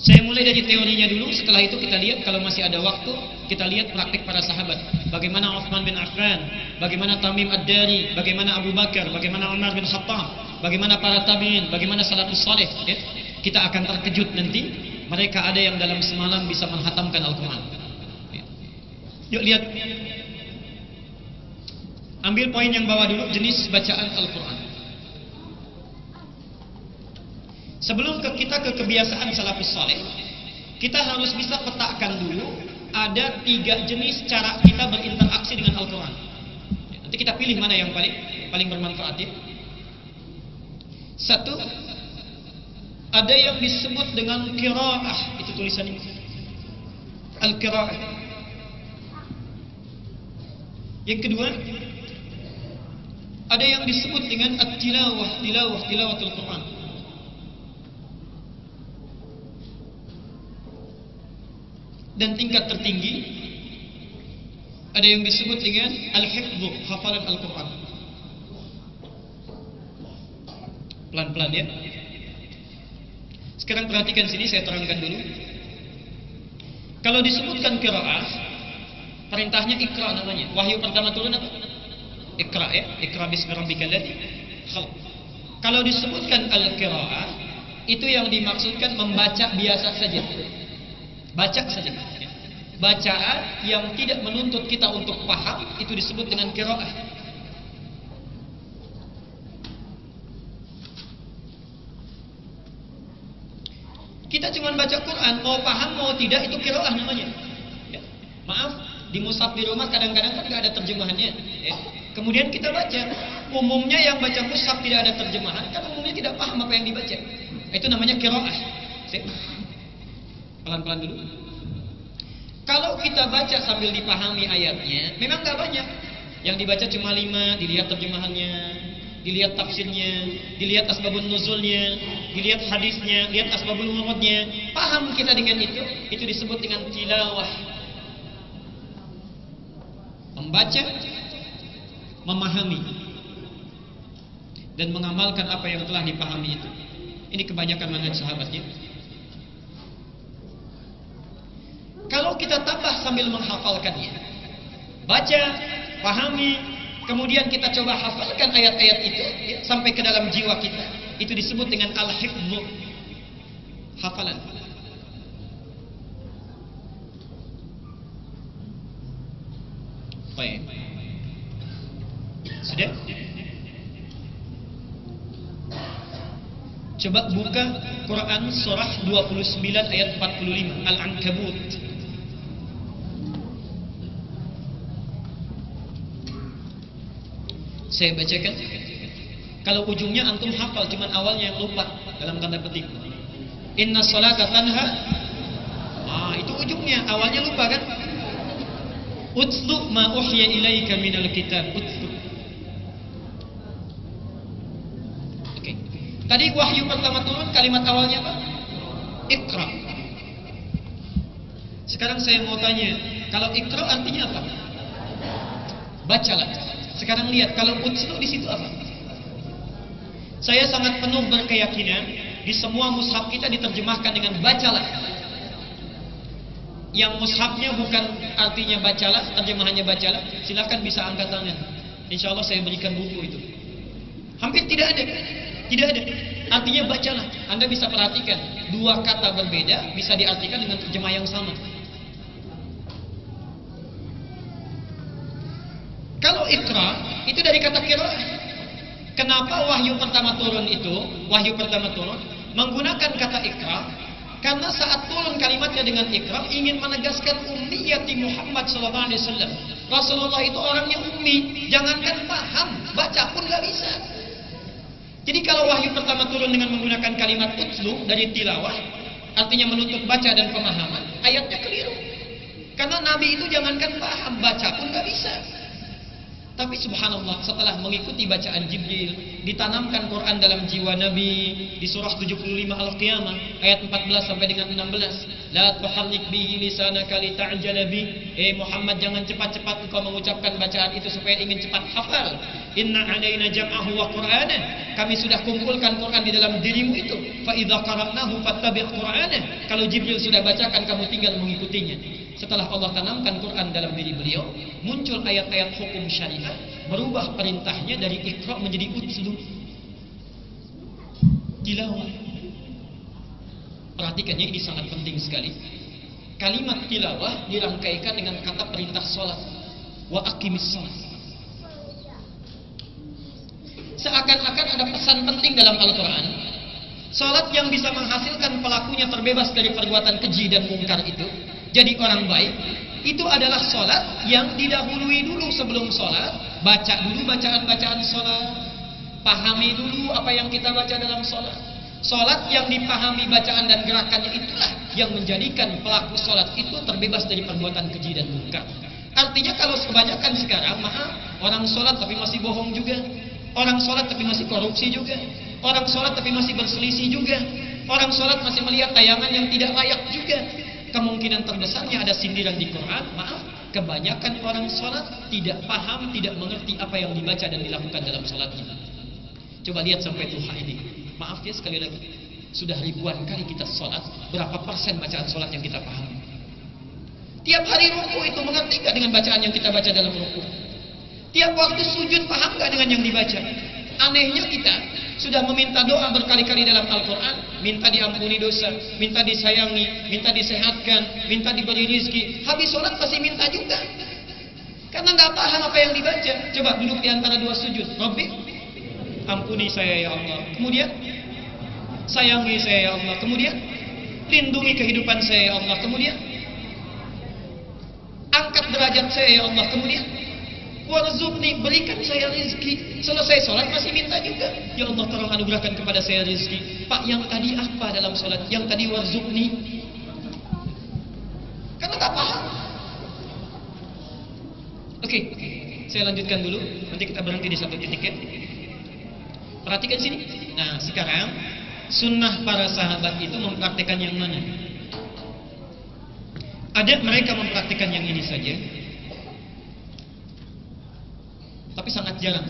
S1: Saya mulai dari teorinya dulu, setelah itu kita lihat, kalau masih ada waktu, kita lihat praktik para sahabat. Bagaimana Utsman bin Affan, bagaimana Tamim Ad-Dari, bagaimana Abu Bakar, bagaimana Umar bin Khattab, bagaimana para tabi'in, bagaimana salafus saleh, ya. Kita akan terkejut nanti, mereka ada yang dalam semalam bisa menghatamkan Al-Quran. Yuk lihat. Ambil poin yang bawah dulu, jenis bacaan Al-Quran. Sebelum kita ke kebiasaan salafus saleh, kita harus bisa petakan dulu ada 3 jenis cara kita berinteraksi dengan Al-Quran. Nanti kita pilih mana yang paling bermanfaat ya. 1, ada yang disebut dengan qiraah, itu tulisannya al-qiraah. Yang kedua, ada yang disebut dengan at-tilawah, tilawatul Quran. Dan tingkat tertinggi ada yang disebut dengan al-hifdz, hafalan Al-Quran. Pelan-pelan ya. Sekarang perhatikan sini, saya terangkan dulu. Kalau disebutkan qiraah, perintahnya ikra namanya. Wahyu pertama turun apa? Ikra ya. Ikra bismi rabbikal ladzi khalaq. Kalau disebutkan al-qiraah, itu yang dimaksudkan membaca biasa saja. Baca saja. Bacaan yang tidak menuntut kita untuk paham, itu disebut dengan qiraah. Kita cuma baca Quran, mau paham mau tidak, itu qiraah namanya. Ya. Maaf, di mushaf di rumah kadang-kadang kan nggak ada terjemahannya. Ya. Kemudian kita baca. Umumnya yang baca mushaf tidak ada terjemahan, kan umumnya tidak paham apa yang dibaca. Itu namanya qiraah. Pelan-pelan dulu. Kalau kita baca sambil dipahami ayatnya, memang nggak banyak. Yang dibaca cuma 5, dilihat terjemahannya, dilihat tafsirnya, dilihat asbabun nuzulnya, dilihat hadisnya, lihat asbabul wurodnya. Paham kita dengan itu disebut dengan tilawah. Membaca, memahami, dan mengamalkan apa yang telah dipahami itu. Ini kebanyakan manhaj sahabatnya. Kalau kita tambah sambil menghafalkannya, baca, pahami, kemudian kita coba hafalkan ayat-ayat itu ya, sampai ke dalam jiwa kita, itu disebut dengan al-hifdz, hafalan. Baik. Sudah? Coba buka Quran surah 29 ayat 45, Al-Ankabut. Saya bacakan. Kalau ujungnya antum hafal, cuman awalnya yang lupa dalam tanda petik. Inna sholata tanha. Itu ujungnya, awalnya lupa kan? Utlu ma uhya ilaika minal kitab. Utlu. Oke. Tadi wahyu pertama turun, kalimat awalnya apa? Iqra. Sekarang saya mau tanya, kalau iqra artinya apa? Bacalah. Sekarang lihat, kalau utlu di situ apa? Saya sangat penuh berkeyakinan di semua mushaf kita diterjemahkan dengan bacalah. Yang mushafnya bukan artinya bacalah, terjemahannya bacalah, silakan bisa angkat tangan. Insya Allah saya berikan buku itu. Hampir tidak ada, tidak ada. Artinya bacalah. Anda bisa perhatikan, 2 kata berbeda bisa diartikan dengan terjemah yang sama. Kalau ikra itu dari kata qiraah. Kenapa wahyu pertama turun menggunakan kata ikra? Karena saat turun kalimatnya dengan ikra ingin menegaskan ummiyati Muhammad SAW. Rasulullah itu orangnya ummi, jangankan paham, baca pun nggak bisa. Jadi kalau wahyu pertama turun dengan menggunakan kalimat utlu dari tilawah, artinya menuntut baca dan pemahaman, ayatnya keliru. Karena Nabi itu jangankan paham, baca pun nggak bisa. Tapi subhanallah, setelah mengikuti bacaan Jibril, ditanamkan Quran dalam jiwa Nabi di surah 75 Al-Qiyamah ayat 14 sampai dengan 16. La tuharrik bihi lisanaka lita'jala bi. Muhammad, jangan cepat-cepat engkau mengucapkan bacaan itu supaya ingin cepat hafal. Inna 'alaina jam'ahu wa Qur'anah. Kami sudah kumpulkan Quran di dalam dirimu itu. Fa idza qara'nahu fattabi' Qur'anah. Kalau Jibril sudah bacakan, kamu tinggal mengikutinya. Setelah Allah tanamkan Quran dalam diri beliau, muncul ayat-ayat hukum syariat, berubah perintahnya dari ikra menjadi utlu, tilawah. Perhatikannya, ini sangat penting sekali. Kalimat tilawah dirangkaikan dengan kata perintah sholat, wa aqimis sholat. Seakan-akan ada pesan penting dalam Al-Quran. Salat yang bisa menghasilkan pelakunya terbebas dari perbuatan keji dan mungkar itu, jadi orang baik, itu adalah salat yang didahului dulu sebelum salat, baca dulu bacaan-bacaan salat, pahami dulu apa yang kita baca dalam salat. Salat yang dipahami bacaan dan gerakannya itulah yang menjadikan pelaku salat itu terbebas dari perbuatan keji dan mungkar. Artinya kalau kebanyakan sekarang, maaf, orang salat tapi masih bohong juga, orang salat tapi masih korupsi juga, orang sholat tapi masih berselisih juga, orang sholat masih melihat tayangan yang tidak layak juga. Kemungkinan terbesarnya ada sindiran di Quran. Maaf, kebanyakan orang sholat tidak paham, tidak mengerti apa yang dibaca dan dilakukan dalam sholatnya. Coba lihat sampai duha ini. Maaf ya sekali lagi, sudah ribuan kali kita sholat, berapa persen bacaan sholat yang kita paham? Tiap hari ruku itu mengerti gak dengan bacaan yang kita baca dalam ruku? Tiap waktu sujud paham gak dengan yang dibaca? Anehnya kita sudah meminta doa berkali-kali dalam Al-Quran, minta diampuni dosa, minta disayangi, minta disehatkan, minta diberi rizki. Habis sholat pasti minta juga, karena nggak paham apa yang dibaca. Coba duduk di antara dua sujud, Rabbi ampuni saya ya Allah, kemudian sayangi saya ya Allah, kemudian lindungi kehidupan saya ya Allah, kemudian angkat derajat saya ya Allah, kemudian warzuqni, berikan saya rezeki. Selesai sholat masih minta juga, ya Allah tolong anugerahkan kepada saya rezeki. Pak, yang tadi apa dalam sholat? Yang tadi warzuqni, karena tak paham. Oke, saya lanjutkan dulu, nanti kita berhenti di satu titik ya. Perhatikan sini. Nah sekarang sunnah para sahabat itu mempraktikkan yang mana? Ada mereka mempraktikkan yang ini saja, tapi sangat jarang.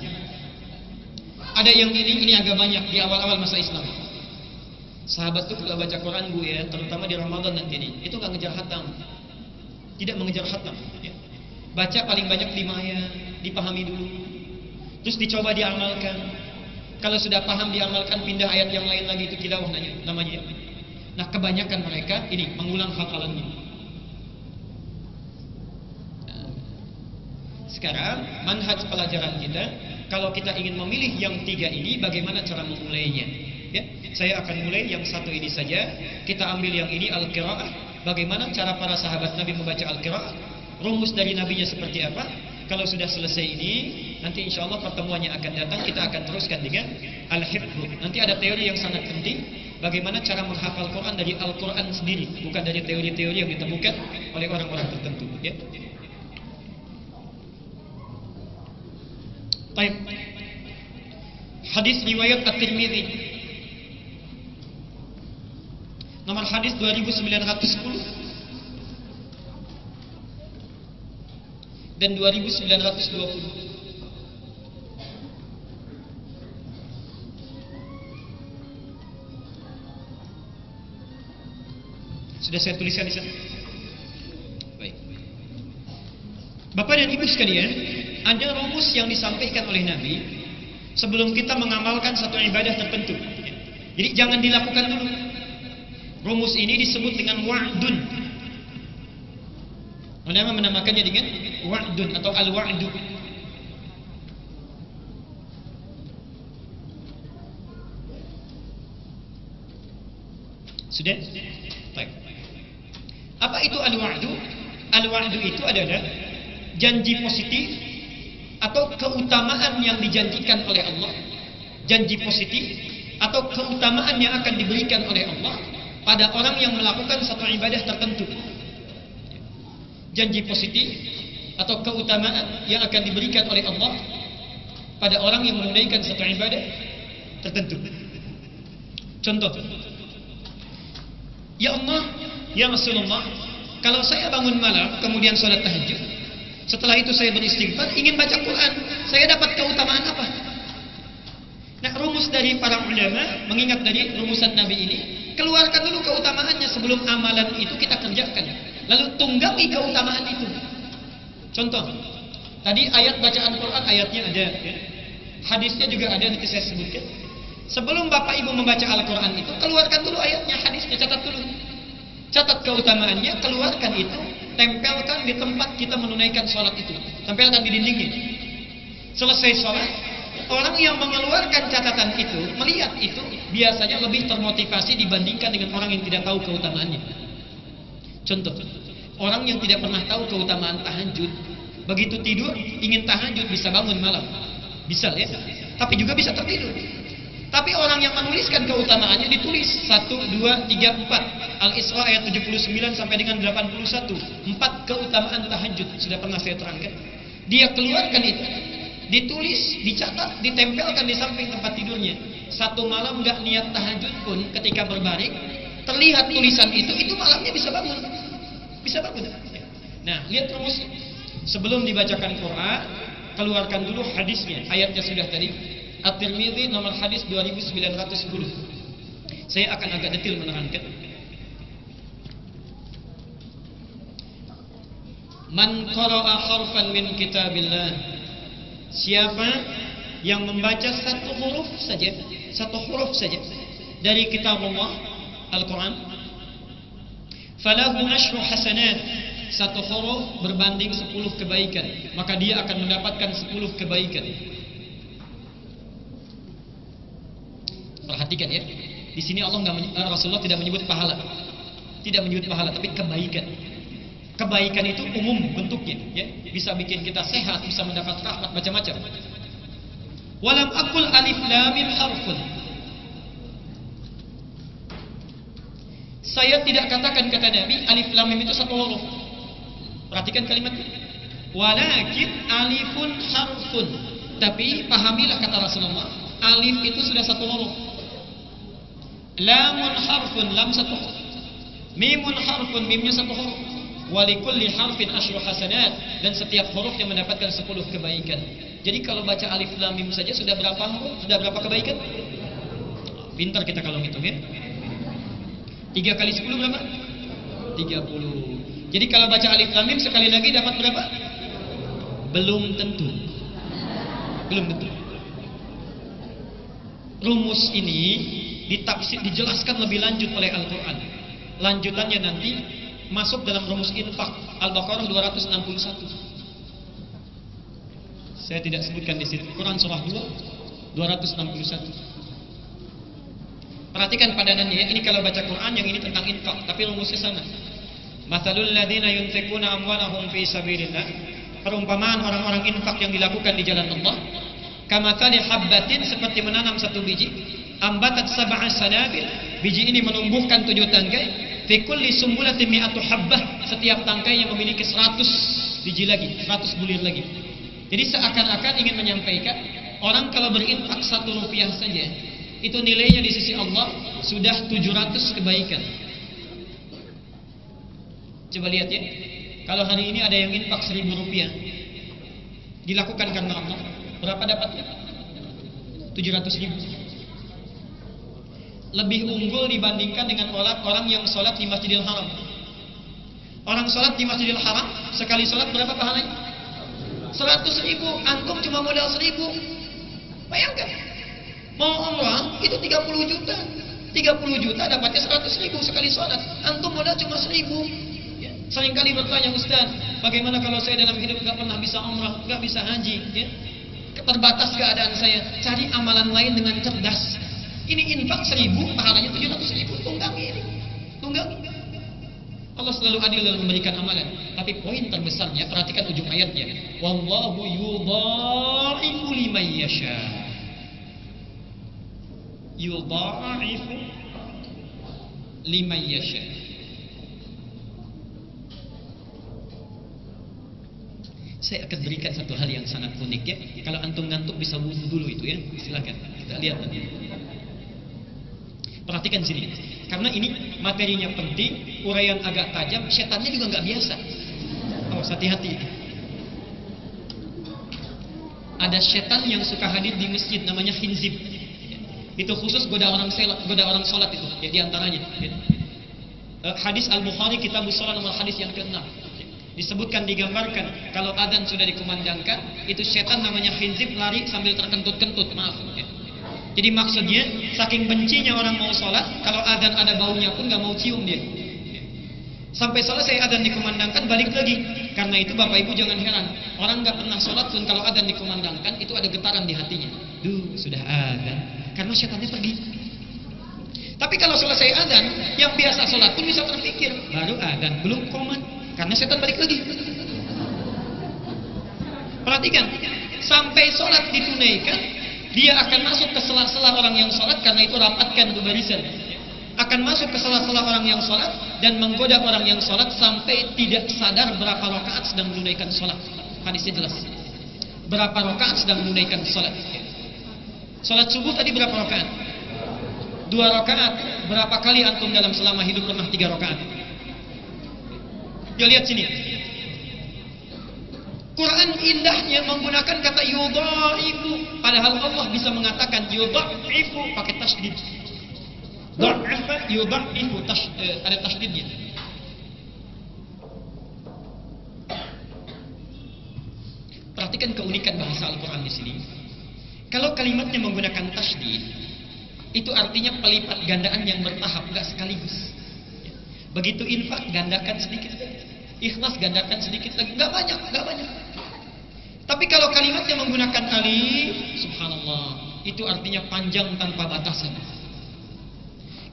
S1: Ada yang ini agak banyak di awal-awal masa Islam. Sahabat tuh kalau baca Quran bu ya, terutama di Ramadan nanti ini, itu nggak ngejar khatam, tidak mengejar khatam. Ya. Baca paling banyak 5 ayat, dipahami dulu, terus dicoba diamalkan. Kalau sudah paham diamalkan, pindah ayat yang lain lagi, itu tilawah namanya. Nah kebanyakan mereka ini mengulang hafalannya. Sekarang manhaj pelajaran kita, kalau kita ingin memilih yang 3 ini, bagaimana cara memulainya? Ya, saya akan mulai yang 1 ini saja. Kita ambil yang ini, al-qiraah. Bagaimana cara para sahabat Nabi membaca al-qiraah? Rumus dari Nabinya seperti apa? Kalau sudah selesai ini, nanti insya Allah pertemuannya akan datang, kita akan teruskan dengan al-hifdz. Nanti ada teori yang sangat penting, bagaimana cara menghafal Quran dari Al-Quran sendiri, bukan dari teori-teori yang ditemukan oleh orang-orang tertentu. Ya. Baik. Hadis riwayat At-Tirmidzi, nomor hadis 2910 dan 2920. Sudah saya tuliskan di sana. Baik. Bapak dan Ibu sekalian, ada rumus yang disampaikan oleh Nabi sebelum kita mengamalkan satu ibadah tertentu. Jadi jangan dilakukan dulu. Rumus ini disebut dengan wa'dun. Ulama menamakannya dengan wa'dun atau al-wa'du. Sudah? Baik. Apa itu al-wa'du? Al-wa'du itu adalah janji positif atau keutamaan yang dijanjikan oleh Allah. Janji positif atau keutamaan yang akan diberikan oleh Allah pada orang yang melakukan satu ibadah tertentu. Janji positif atau keutamaan yang akan diberikan oleh Allah pada orang yang menunaikan satu ibadah tertentu. Contoh, ya Allah, ya Rasulullah, kalau saya bangun malam kemudian sholat tahajud, setelah itu saya beristighfar, ingin baca Quran, saya dapat keutamaan apa? Nah, rumus dari para ulama mengingat dari rumusan Nabi ini, keluarkan dulu keutamaannya sebelum amalan itu kita kerjakan. Lalu tunggangi keutamaan itu. Contoh, tadi ayat bacaan Quran, ayatnya ada, ya. Hadisnya juga ada, nanti saya sebutkan. Sebelum Bapak Ibu membaca Al-Quran itu, keluarkan dulu ayatnya, hadisnya, catat dulu. Catat keutamaannya, keluarkan itu, tempelkan di tempat kita menunaikan sholat itu. Tempelkan di dindingnya. Selesai sholat, orang yang mengeluarkan catatan itu, melihat itu, biasanya lebih termotivasi dibandingkan dengan orang yang tidak tahu keutamaannya. Contoh, orang yang tidak pernah tahu keutamaan tahajud, begitu tidur ingin tahajud bisa bangun malam, bisa ya, tapi juga bisa tertidur. Tapi orang yang menuliskan keutamaannya ditulis 1, 2, 3, 4 Al-Isra ayat 79 sampai dengan 81, 4 keutamaan tahajud sudah pernah saya terangkan. Dia keluarkan itu, ditulis, dicatat, ditempelkan di samping tempat tidurnya. Satu malam gak niat tahajud pun ketika berbaring terlihat tulisan itu malamnya bisa bangun. Bisa bangun. Nah, lihat rumusnya. Sebelum dibacakan Quran, keluarkan dulu hadisnya. Ayatnya sudah tadi. At-Tirmidzi nomor hadis 2910. Saya akan agak detail menerangkan. Man qara'a harfan min kitabillah. Siapa yang membaca satu huruf saja dari kitab Allah Al-Quran, falahu asyru hasanat, satu huruf berbanding 10 kebaikan, maka dia akan mendapatkan 10 kebaikan. Perhatikan ya, di sini Rasulullah tidak menyebut pahala, tapi kebaikan. Kebaikan itu umum bentuknya, ya, bisa bikin kita sehat, bisa mendapat rahmat, macam-macam. Walam aqul alif lam mim harfun. Saya tidak katakan, kata Nabi, alif lam mim itu satu huruf. Perhatikan kalimatnya. Walakin alifun harfun. Tapi pahamilah kata Rasulullah, alif itu sudah satu huruf. Lamun harfun, lam satu huruf. Mimun harfun, mimnya satu huruf. Walikulli harfin asyru hasanat, dan setiap huruf yang mendapatkan 10 kebaikan. Jadi kalau baca alif lam mim saja sudah berapa huruf? Sudah berapa kebaikan? Pintar kita kalau ngitung ya. 3 kali 10 berapa? 30. Jadi kalau baca alif lam mim sekali lagi dapat berapa? Belum tentu. Rumus ini ditafsir, dijelaskan lebih lanjut oleh Al-Quran. Lanjutannya nanti masuk dalam rumus infak Al-Baqarah 261. Saya tidak sebutkan di situ. Quran surah 2 261. Perhatikan padanannya ya. Ini kalau baca Quran, yang ini tentang infak, tapi rumusnya sama. Mathalul ladzina yunfikuna amwalahum fi sabilillah. Perumpamaan orang-orang infak yang dilakukan di jalan Allah. Kamathali habbatin, seperti menanam satu biji. Ambatat sab'a sanabil. Biji ini menumbuhkan 7 tangkai. Fi kulli sumbulatin mi'atu habbah. Setiap tangkainya memiliki 100 biji lagi, 100 bulir lagi. Jadi seakan-akan ingin menyampaikan, orang kalau berinfak 1 rupiah saja, itu nilainya di sisi Allah sudah 700 kebaikan. Coba lihat ya. Kalau hari ini ada yang infak 1000 rupiah, dilakukan karena Allah, berapa dapatnya? 700.000. Lebih unggul dibandingkan dengan orang yang sholat di Masjidil Haram. Orang sholat di Masjidil Haram, sekali sholat berapa pahalanya? 100.000. Antum cuma modal 1.000. Bayangkan, mau umrah itu 30 juta. 30 juta dapatnya 100.000 sekali sholat. Antum modal cuma 1.000. Ya. Seringkali bertanya, Ustaz, bagaimana kalau saya dalam hidup gak pernah bisa umrah, gak bisa haji, ya? Terbatas keadaan saya. Cari amalan lain dengan cerdas. Ini infak 1.000, pahalanya 700.000. Tunggangi ini. Tunggangi. Allah selalu adil dalam memberikan amalan. Tapi poin terbesarnya, perhatikan ujung ayatnya. Wallahu yudha'ifu liman yasha. Yudha'ifu liman yasha. Saya akan berikan satu hal yang sangat unik ya. Kalau antum ngantuk bisa wudhu dulu itu ya. Silakan. Kita lihat nanti. Perhatikan sini, karena ini materinya penting, uraian agak tajam, setannya juga nggak biasa. Awas, hati-hati. Ada setan yang suka hadir di masjid, namanya khinzib. Itu khusus goda orang sholat itu, ya, diantaranya. Hadis Al-Bukhari Kitabus Shalah nomor hadis yang ke-6. Disebutkan, digambarkan, kalau adzan sudah dikumandangkan, itu setan namanya khinzib lari sambil terkentut-kentut, maaf. Ya. Jadi maksudnya, saking bencinya orang mau sholat, kalau adzan ada baunya pun gak mau cium dia. Sampai selesai adzan dikumandangkan, balik lagi. Karena itu Bapak Ibu jangan heran, orang gak pernah sholat pun kalau adzan dikumandangkan, itu ada getaran di hatinya. Duh, sudah adzan. Karena setannya pergi. Tapi kalau selesai adzan, yang biasa sholat pun bisa terpikir, baru adzan, belum qomat, karena setan balik lagi. Perhatikan, sampai sholat ditunaikan, dia akan masuk ke sela-sela orang yang sholat, karena itu rapatkan tuh barisan. Akan masuk ke sela-sela orang yang sholat dan menggoda orang yang sholat sampai tidak sadar berapa rakaat sedang menunaikan sholat. Hadisnya jelas. Berapa rakaat sedang menunaikan sholat. Sholat subuh tadi berapa rakaat? 2 rakaat. Berapa kali antum dalam selama hidup pernah 3 rakaat? Ya lihat sini. Quran indahnya menggunakan kata yudha'ifu, padahal Allah bisa mengatakan yudha'ifu pakai tasydid. Dha'afa yudha'ifu, ada tasydidnya. Perhatikan keunikan bahasa Al-Quran di sini. Kalau kalimatnya menggunakan tasydid, itu artinya pelipat gandaan yang bertahap, nggak sekaligus. Begitu infak, gandakan sedikit lagi. Ikhlas, gandakan sedikit lagi. Nggak banyak, nggak banyak. Tapi kalau kalimatnya menggunakan alif, subhanallah, itu artinya panjang tanpa batasan.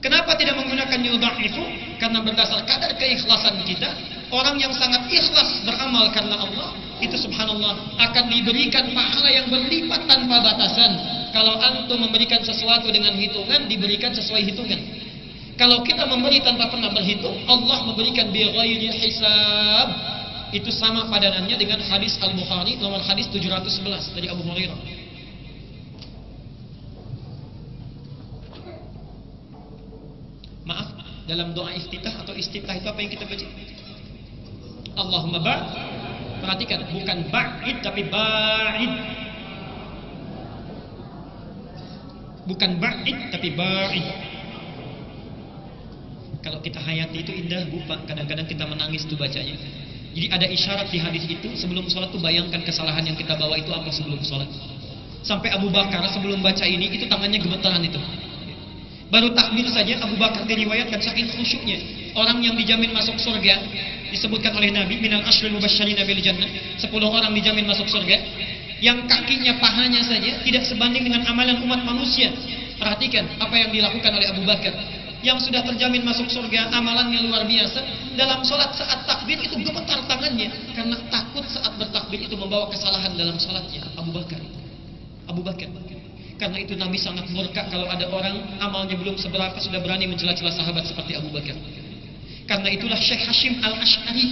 S1: Kenapa tidak menggunakan yudha'ifu? Karena berdasar kadar keikhlasan kita, orang yang sangat ikhlas beramal karena Allah, itu subhanallah akan diberikan pahala yang berlipat tanpa batasan. Kalau antum memberikan sesuatu dengan hitungan, diberikan sesuai hitungan. Kalau kita memberi tanpa pernah berhitung, Allah memberikan bi ghairi hisab. Itu sama padanannya dengan hadis Al-Bukhari nomor hadis 711 dari Abu Hurairah. Maaf, dalam doa iftitah atau istiftah itu apa yang kita baca? Allahumma ba'id. Perhatikan, bukan ba'id tapi ba'id. Bukan ba'id tapi ba'id. Kalau kita hayati itu indah, Bu Pak. Kadang-kadang kita menangis tuh bacanya. Jadi ada isyarat di hadis itu, sebelum sholat tuh bayangkan kesalahan yang kita bawa itu apa sebelum sholat. Sampai Abu Bakar sebelum baca ini, itu tangannya gemetaran itu. Baru takbir saja Abu Bakar diriwayatkan saking khusyuknya. Orang yang dijamin masuk surga disebutkan oleh Nabi minal ashril mubasysyirina bil jannah, 10 orang dijamin masuk surga. Yang kakinya pahanya saja tidak sebanding dengan amalan umat manusia. Perhatikan apa yang dilakukan oleh Abu Bakar. Yang sudah terjamin masuk surga, amalannya luar biasa. Dalam sholat saat takbir itu gemetar tangannya karena takut saat bertakbir itu membawa kesalahan dalam sholatnya. Abu Bakar. Karena itu Nabi sangat murka kalau ada orang amalnya belum seberapa sudah berani mencela-cela sahabat seperti Abu Bakar. Karena itulah Syekh Hashim Al-Ash'ari,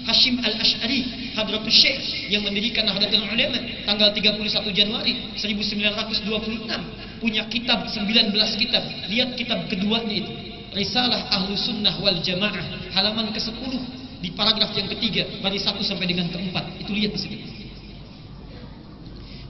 S1: Hashim Al-Ash'ari, Hadratus Syekh yang mendirikan Nahdlatul Ulama tanggal 31 Januari 1926, punya kitab 19 kitab. Lihat kitab keduanya itu, Risalah Ahlu Sunnah wal Jamaah, halaman ke-10 di paragraf yang ketiga, baris 1 sampai dengan ke-4. Itu lihat di sini.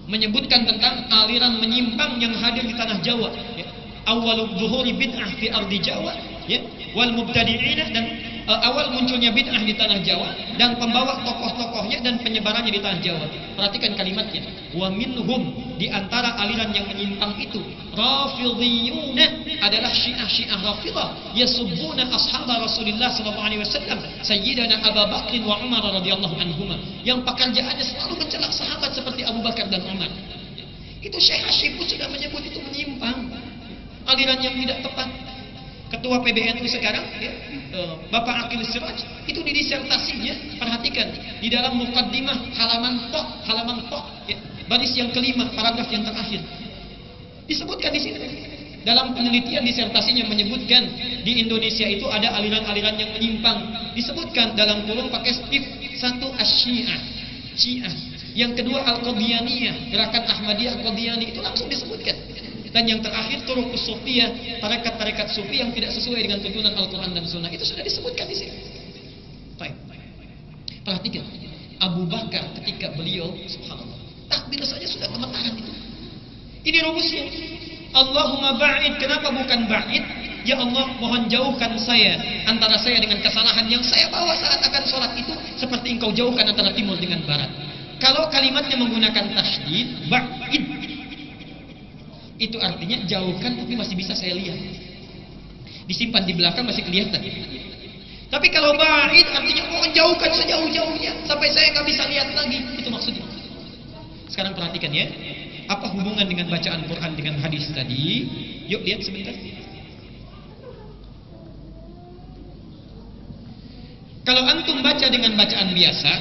S1: Menyebutkan tentang aliran menyimpang yang hadir di tanah Jawa, ya. Awalul dhuhuri bid'ah fi ardi Jawa, ya, wal mubtadi'ina, dan awal munculnya bid'ah di tanah Jawa dan pembawa tokoh-tokohnya dan penyebarannya di tanah Jawa. Perhatikan kalimatnya. Wa minhum, di antara aliran yang menyimpang itu, Rafidhiyuna, adalah Syiah Rafidah, yasubbuna ashab Rasulullah sallallahu alaihi wasallam, Sayyidina Abu Bakr wa Umar radhiyallahu anhuma, yang pekerjaannya selalu mencela sahabat seperti Abu Bakar dan Umar. Itu Syekh Hashim pun sudah menyebut itu menyimpang, aliran yang tidak tepat. Ketua PBNU sekarang, ya, Bapak Aqil Siraj, itu di disertasinya, perhatikan, di dalam muqaddimah halaman tok, ya, baris yang kelima, paragraf yang terakhir, disebutkan di sini. Dalam penelitian disertasinya menyebutkan di Indonesia itu ada aliran-aliran yang menyimpang. Disebutkan dalam kurung pakai stif, 1 Syiah, yang kedua Al-Qadianiyah, gerakan Ahmadiyah Qadiani, itu langsung disebutkan. Dan yang terakhir Turuqus Sufiyah, tarekat-tarekat sufi yang tidak sesuai dengan tuntunan Al-Quran dan Sunnah, itu sudah disebutkan di sini. Baik. Perhatikan, Abu Bakar ketika beliau, subhanallah, takbir saja sudah gemetaran itu. Ini rumusnya. Allahumma ba'id, kenapa bukan ba'id? Ya Allah, mohon jauhkan saya antara saya dengan kesalahan yang saya bawa saat akan sholat itu, seperti engkau jauhkan antara timur dengan barat. Kalau kalimatnya menggunakan tasydid, ba'id, itu artinya jauhkan tapi masih bisa saya lihat. Disimpan di belakang masih kelihatan. Tapi kalau ba'id artinya mohon jauhkan sejauh-jauhnya sampai saya nggak bisa lihat lagi. Itu maksudnya. Sekarang perhatikan ya. Apa hubungan dengan bacaan Quran dengan hadis tadi? Yuk lihat sebentar. Kalau antum baca dengan bacaan biasa,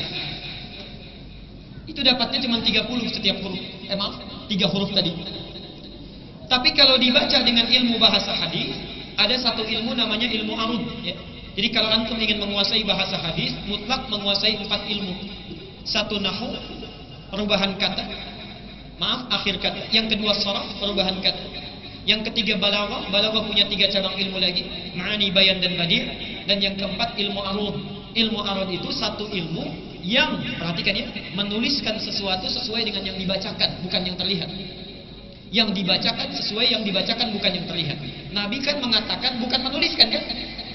S1: itu dapatnya cuma 30 setiap huruf. Maaf, 3 huruf tadi. Tapi kalau dibaca dengan ilmu bahasa hadis, ada satu ilmu namanya ilmu arud, ya. Jadi kalau antum ingin menguasai bahasa hadis, mutlak menguasai 4 ilmu. 1 nahwu, perubahan kata. Maaf, akhir kata. Yang kedua sharaf, perubahan kata. Yang ketiga balaghah. Balaghah punya 3 cabang ilmu lagi, ma'ani, bayan, dan badi'. Dan yang keempat ilmu arud. Ilmu arud itu satu ilmu yang, perhatikan ya, menuliskan sesuatu sesuai dengan yang dibacakan, bukan yang terlihat. Yang dibacakan sesuai yang dibacakan, bukan yang terlihat. Nabi kan mengatakan, bukan menuliskan kan?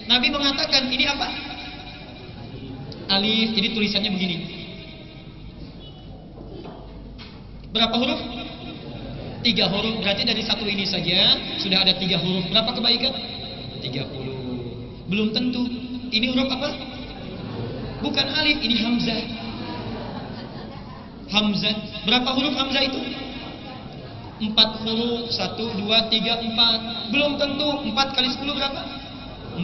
S1: Nabi mengatakan ini apa? Alif, jadi tulisannya begini. Berapa huruf? 3 huruf. Berarti dari satu ini saja sudah ada 3 huruf. Berapa kebaikan? 30. Belum tentu. Ini huruf apa? Bukan alif, ini hamzah. Hamzah. Berapa huruf hamzah itu? 4 huruf. 1, 2, 3, 4. Belum tentu. 4 kali 10 berapa?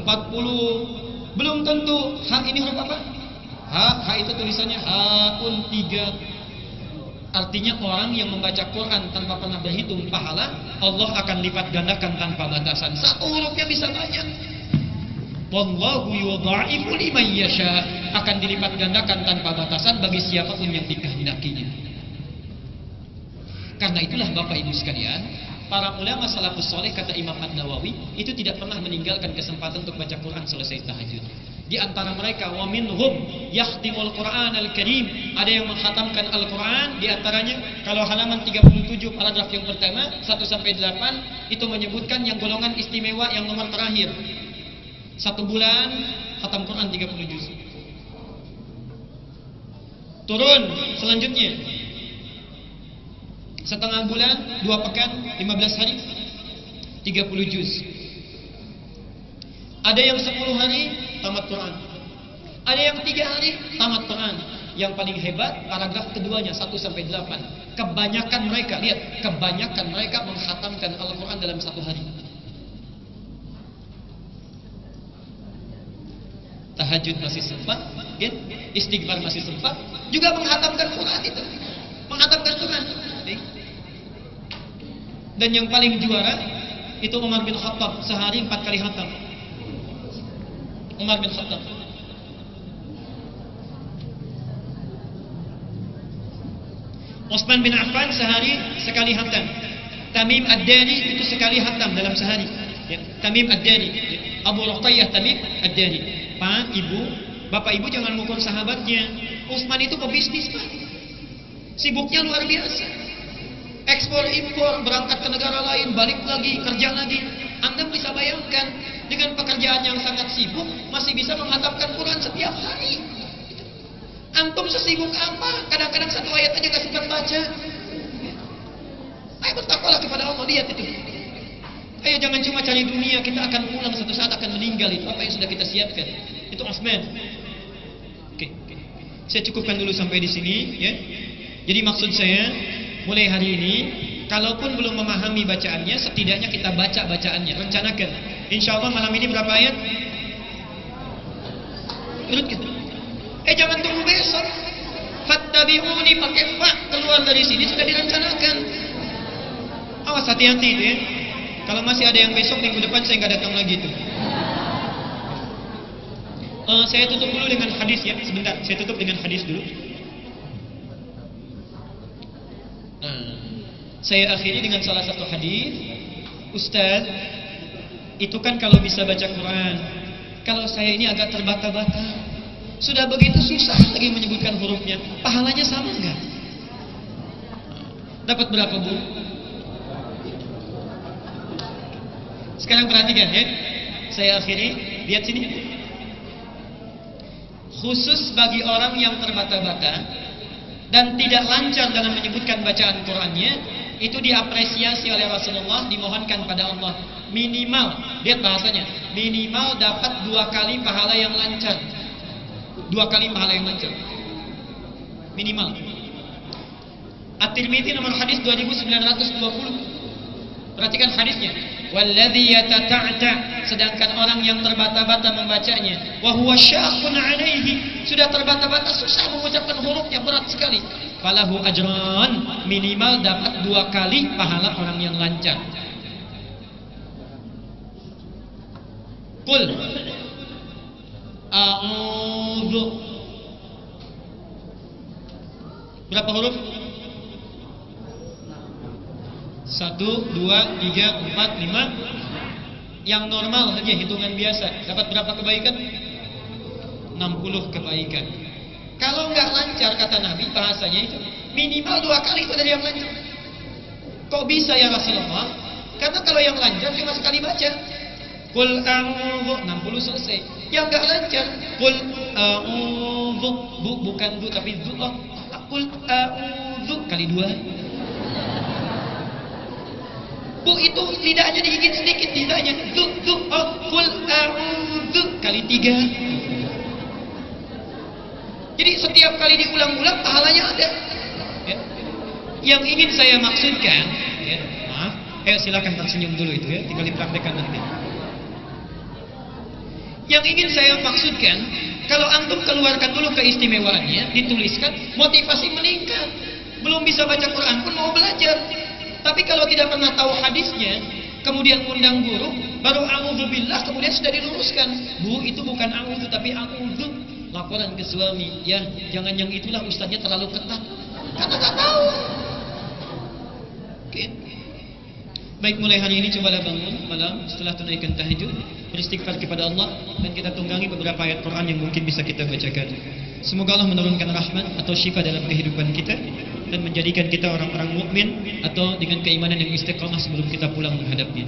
S1: 40. Belum tentu. Ha ini huruf apa? Ha itu tulisannya haun 3. Artinya orang yang membaca Quran tanpa pernah berhitung pahala, Allah akan lipat gandakan tanpa batasan. Satu hurufnya bisa banyak. Wallahu yudha'ifu liman yasha, akan dilipat gandakan tanpa batasan bagi siapapun yang dikehendakinya. Karena itulah Bapak Ibu sekalian, para ulama salafus saleh, kata Imam An-Nawawi, itu tidak pernah meninggalkan kesempatan untuk baca Quran selesai tahajud. Di antara mereka, wa minhum yahtimul Qur'an al-Karim, ada yang menghatamkan Al-Quran. Di antaranya, kalau halaman 37 paragraf yang pertama 1 sampai 8 itu menyebutkan yang golongan istimewa yang nomor terakhir. 1 bulan khatam Quran 30 juz. Turun selanjutnya, setengah bulan, 2 pekan, 15 hari, 30 juz. Ada yang 10 hari tamat Quran. Ada yang 3 hari tamat Quran. Yang paling hebat paragraf keduanya 1 sampai 8. Kebanyakan mereka, lihat, kebanyakan mereka menghatamkan Al-Quran dalam 1 hari. Tahajud masih sempat, ya? Istighfar masih sempat, juga menghatamkan Quran itu. Menghatamkan Quran. Dan yang paling juara itu Umar bin Khattab, sehari 4 kali khatam. Umar bin Khattab. Utsman bin Affan sehari sekali khatam. Tamim Ad-Dari itu sekali khatam dalam sehari. Ya. Tamim Ad-Dari. Ya. Abu Ruqayyah Tamim Ad-Dari. Pak, Ibu, Bapak Ibu jangan mengukur sahabatnya. Utsman itu pebisnis, Pak. Sibuknya luar biasa. Ekspor impor, berangkat ke negara lain, balik lagi, kerja lagi. Anda bisa bayangkan, dengan pekerjaan yang sangat sibuk masih bisa menghatamkan Quran setiap hari. Antum sesibuk apa? Kadang-kadang 1 ayat aja gak sempat baca. Ayo bertakwalah kepada Allah, lihat itu. Ayo jangan cuma cari dunia, kita akan pulang suatu saat, akan meninggal. Itu apa yang sudah kita siapkan. Itu Utsman. Oke. Saya cukupkan dulu sampai di sini, ya. Jadi maksud saya, mulai hari ini, kalaupun belum memahami bacaannya, setidaknya kita baca bacaannya, rencanakan. Insya Allah malam ini berapa ayat? Urutkan. Jangan tunggu besok. Fattabi'uni pakai fa, keluar dari sini sudah direncanakan. Awas, hati-hati itu ya. Kalau masih ada yang besok, minggu depan saya nggak datang lagi tuh. Saya tutup dulu dengan hadis ya, sebentar. Saya tutup dengan hadis dulu. Saya akhiri dengan salah satu hadis. Ustaz, itu kan kalau bisa baca Quran. Kalau saya ini agak terbata-bata, sudah begitu susah lagi menyebutkan hurufnya. Pahalanya sama enggak? Dapat berapa, Bu? Sekarang perhatikan ya. Saya akhiri, lihat sini. Khusus bagi orang yang terbata-bata dan tidak lancar dalam menyebutkan bacaan Qurannya, itu diapresiasi oleh Rasulullah, dimohonkan pada Allah minimal, lihat bahasanya, minimal dapat 2 kali pahala yang lancar. 2 kali pahala yang lancar minimal. At-Tirmidzi nomor hadis 2920. Perhatikan hadisnya. Walladzi yatata'ta, sedangkan orang yang terbata-bata membacanya, wa huwa syaqqun 'alaihi, sudah terbata-bata susah mengucapkan hurufnya, berat sekali. Falahu ajran, minimal dapat 2 kali pahala orang yang lancar. Qul a'udzu. Berapa huruf? 1, 2, 3, 4, 5. Yang normal saja, hitungan biasa, dapat berapa kebaikan? 60 kebaikan. Kalau nggak lancar, kata Nabi, bahasanya itu minimal 2 kali itu dari yang lancar. Kok bisa ya Rasulullah? Karena kalau yang lancar cuma sekali baca. Qul a'udzu, 60 selesai. Yang nggak lancar, qul a'udzu, bukan du tapi du. Qul a'udzu kali 2. Bu itu lidahnya digigit sedikit, lidahnya qul a'udzu kali 3. Jadi setiap kali diulang-ulang pahalanya ada. Ya. Yang ingin saya maksudkan, ya, maaf, silakan tersenyum dulu itu ya, tinggal dipraktekkan nanti. Yang ingin saya maksudkan, kalau antum keluarkan dulu keistimewaannya, dituliskan, motivasi meningkat. Belum bisa baca Quran pun mau belajar. Tapi kalau tidak pernah tahu hadisnya, kemudian undang guru, baru a'udzubillah, kemudian sudah diluruskan. Bu, itu bukan a'udzu tapi a'udzu. Laporan ke suami, ya jangan yang itulah, ustaznya terlalu ketat. Karena nggak tahu. Oke. Baik, mulai hari ini cobalah bangun malam setelah tunaikan tahajud, beristighfar kepada Allah, dan kita tunggangi beberapa ayat Quran yang mungkin bisa kita bacakan. Semoga Allah menurunkan rahmat atau syifa dalam kehidupan kita dan menjadikan kita orang-orang mukmin atau dengan keimanan yang istiqamah sebelum kita pulang menghadapnya.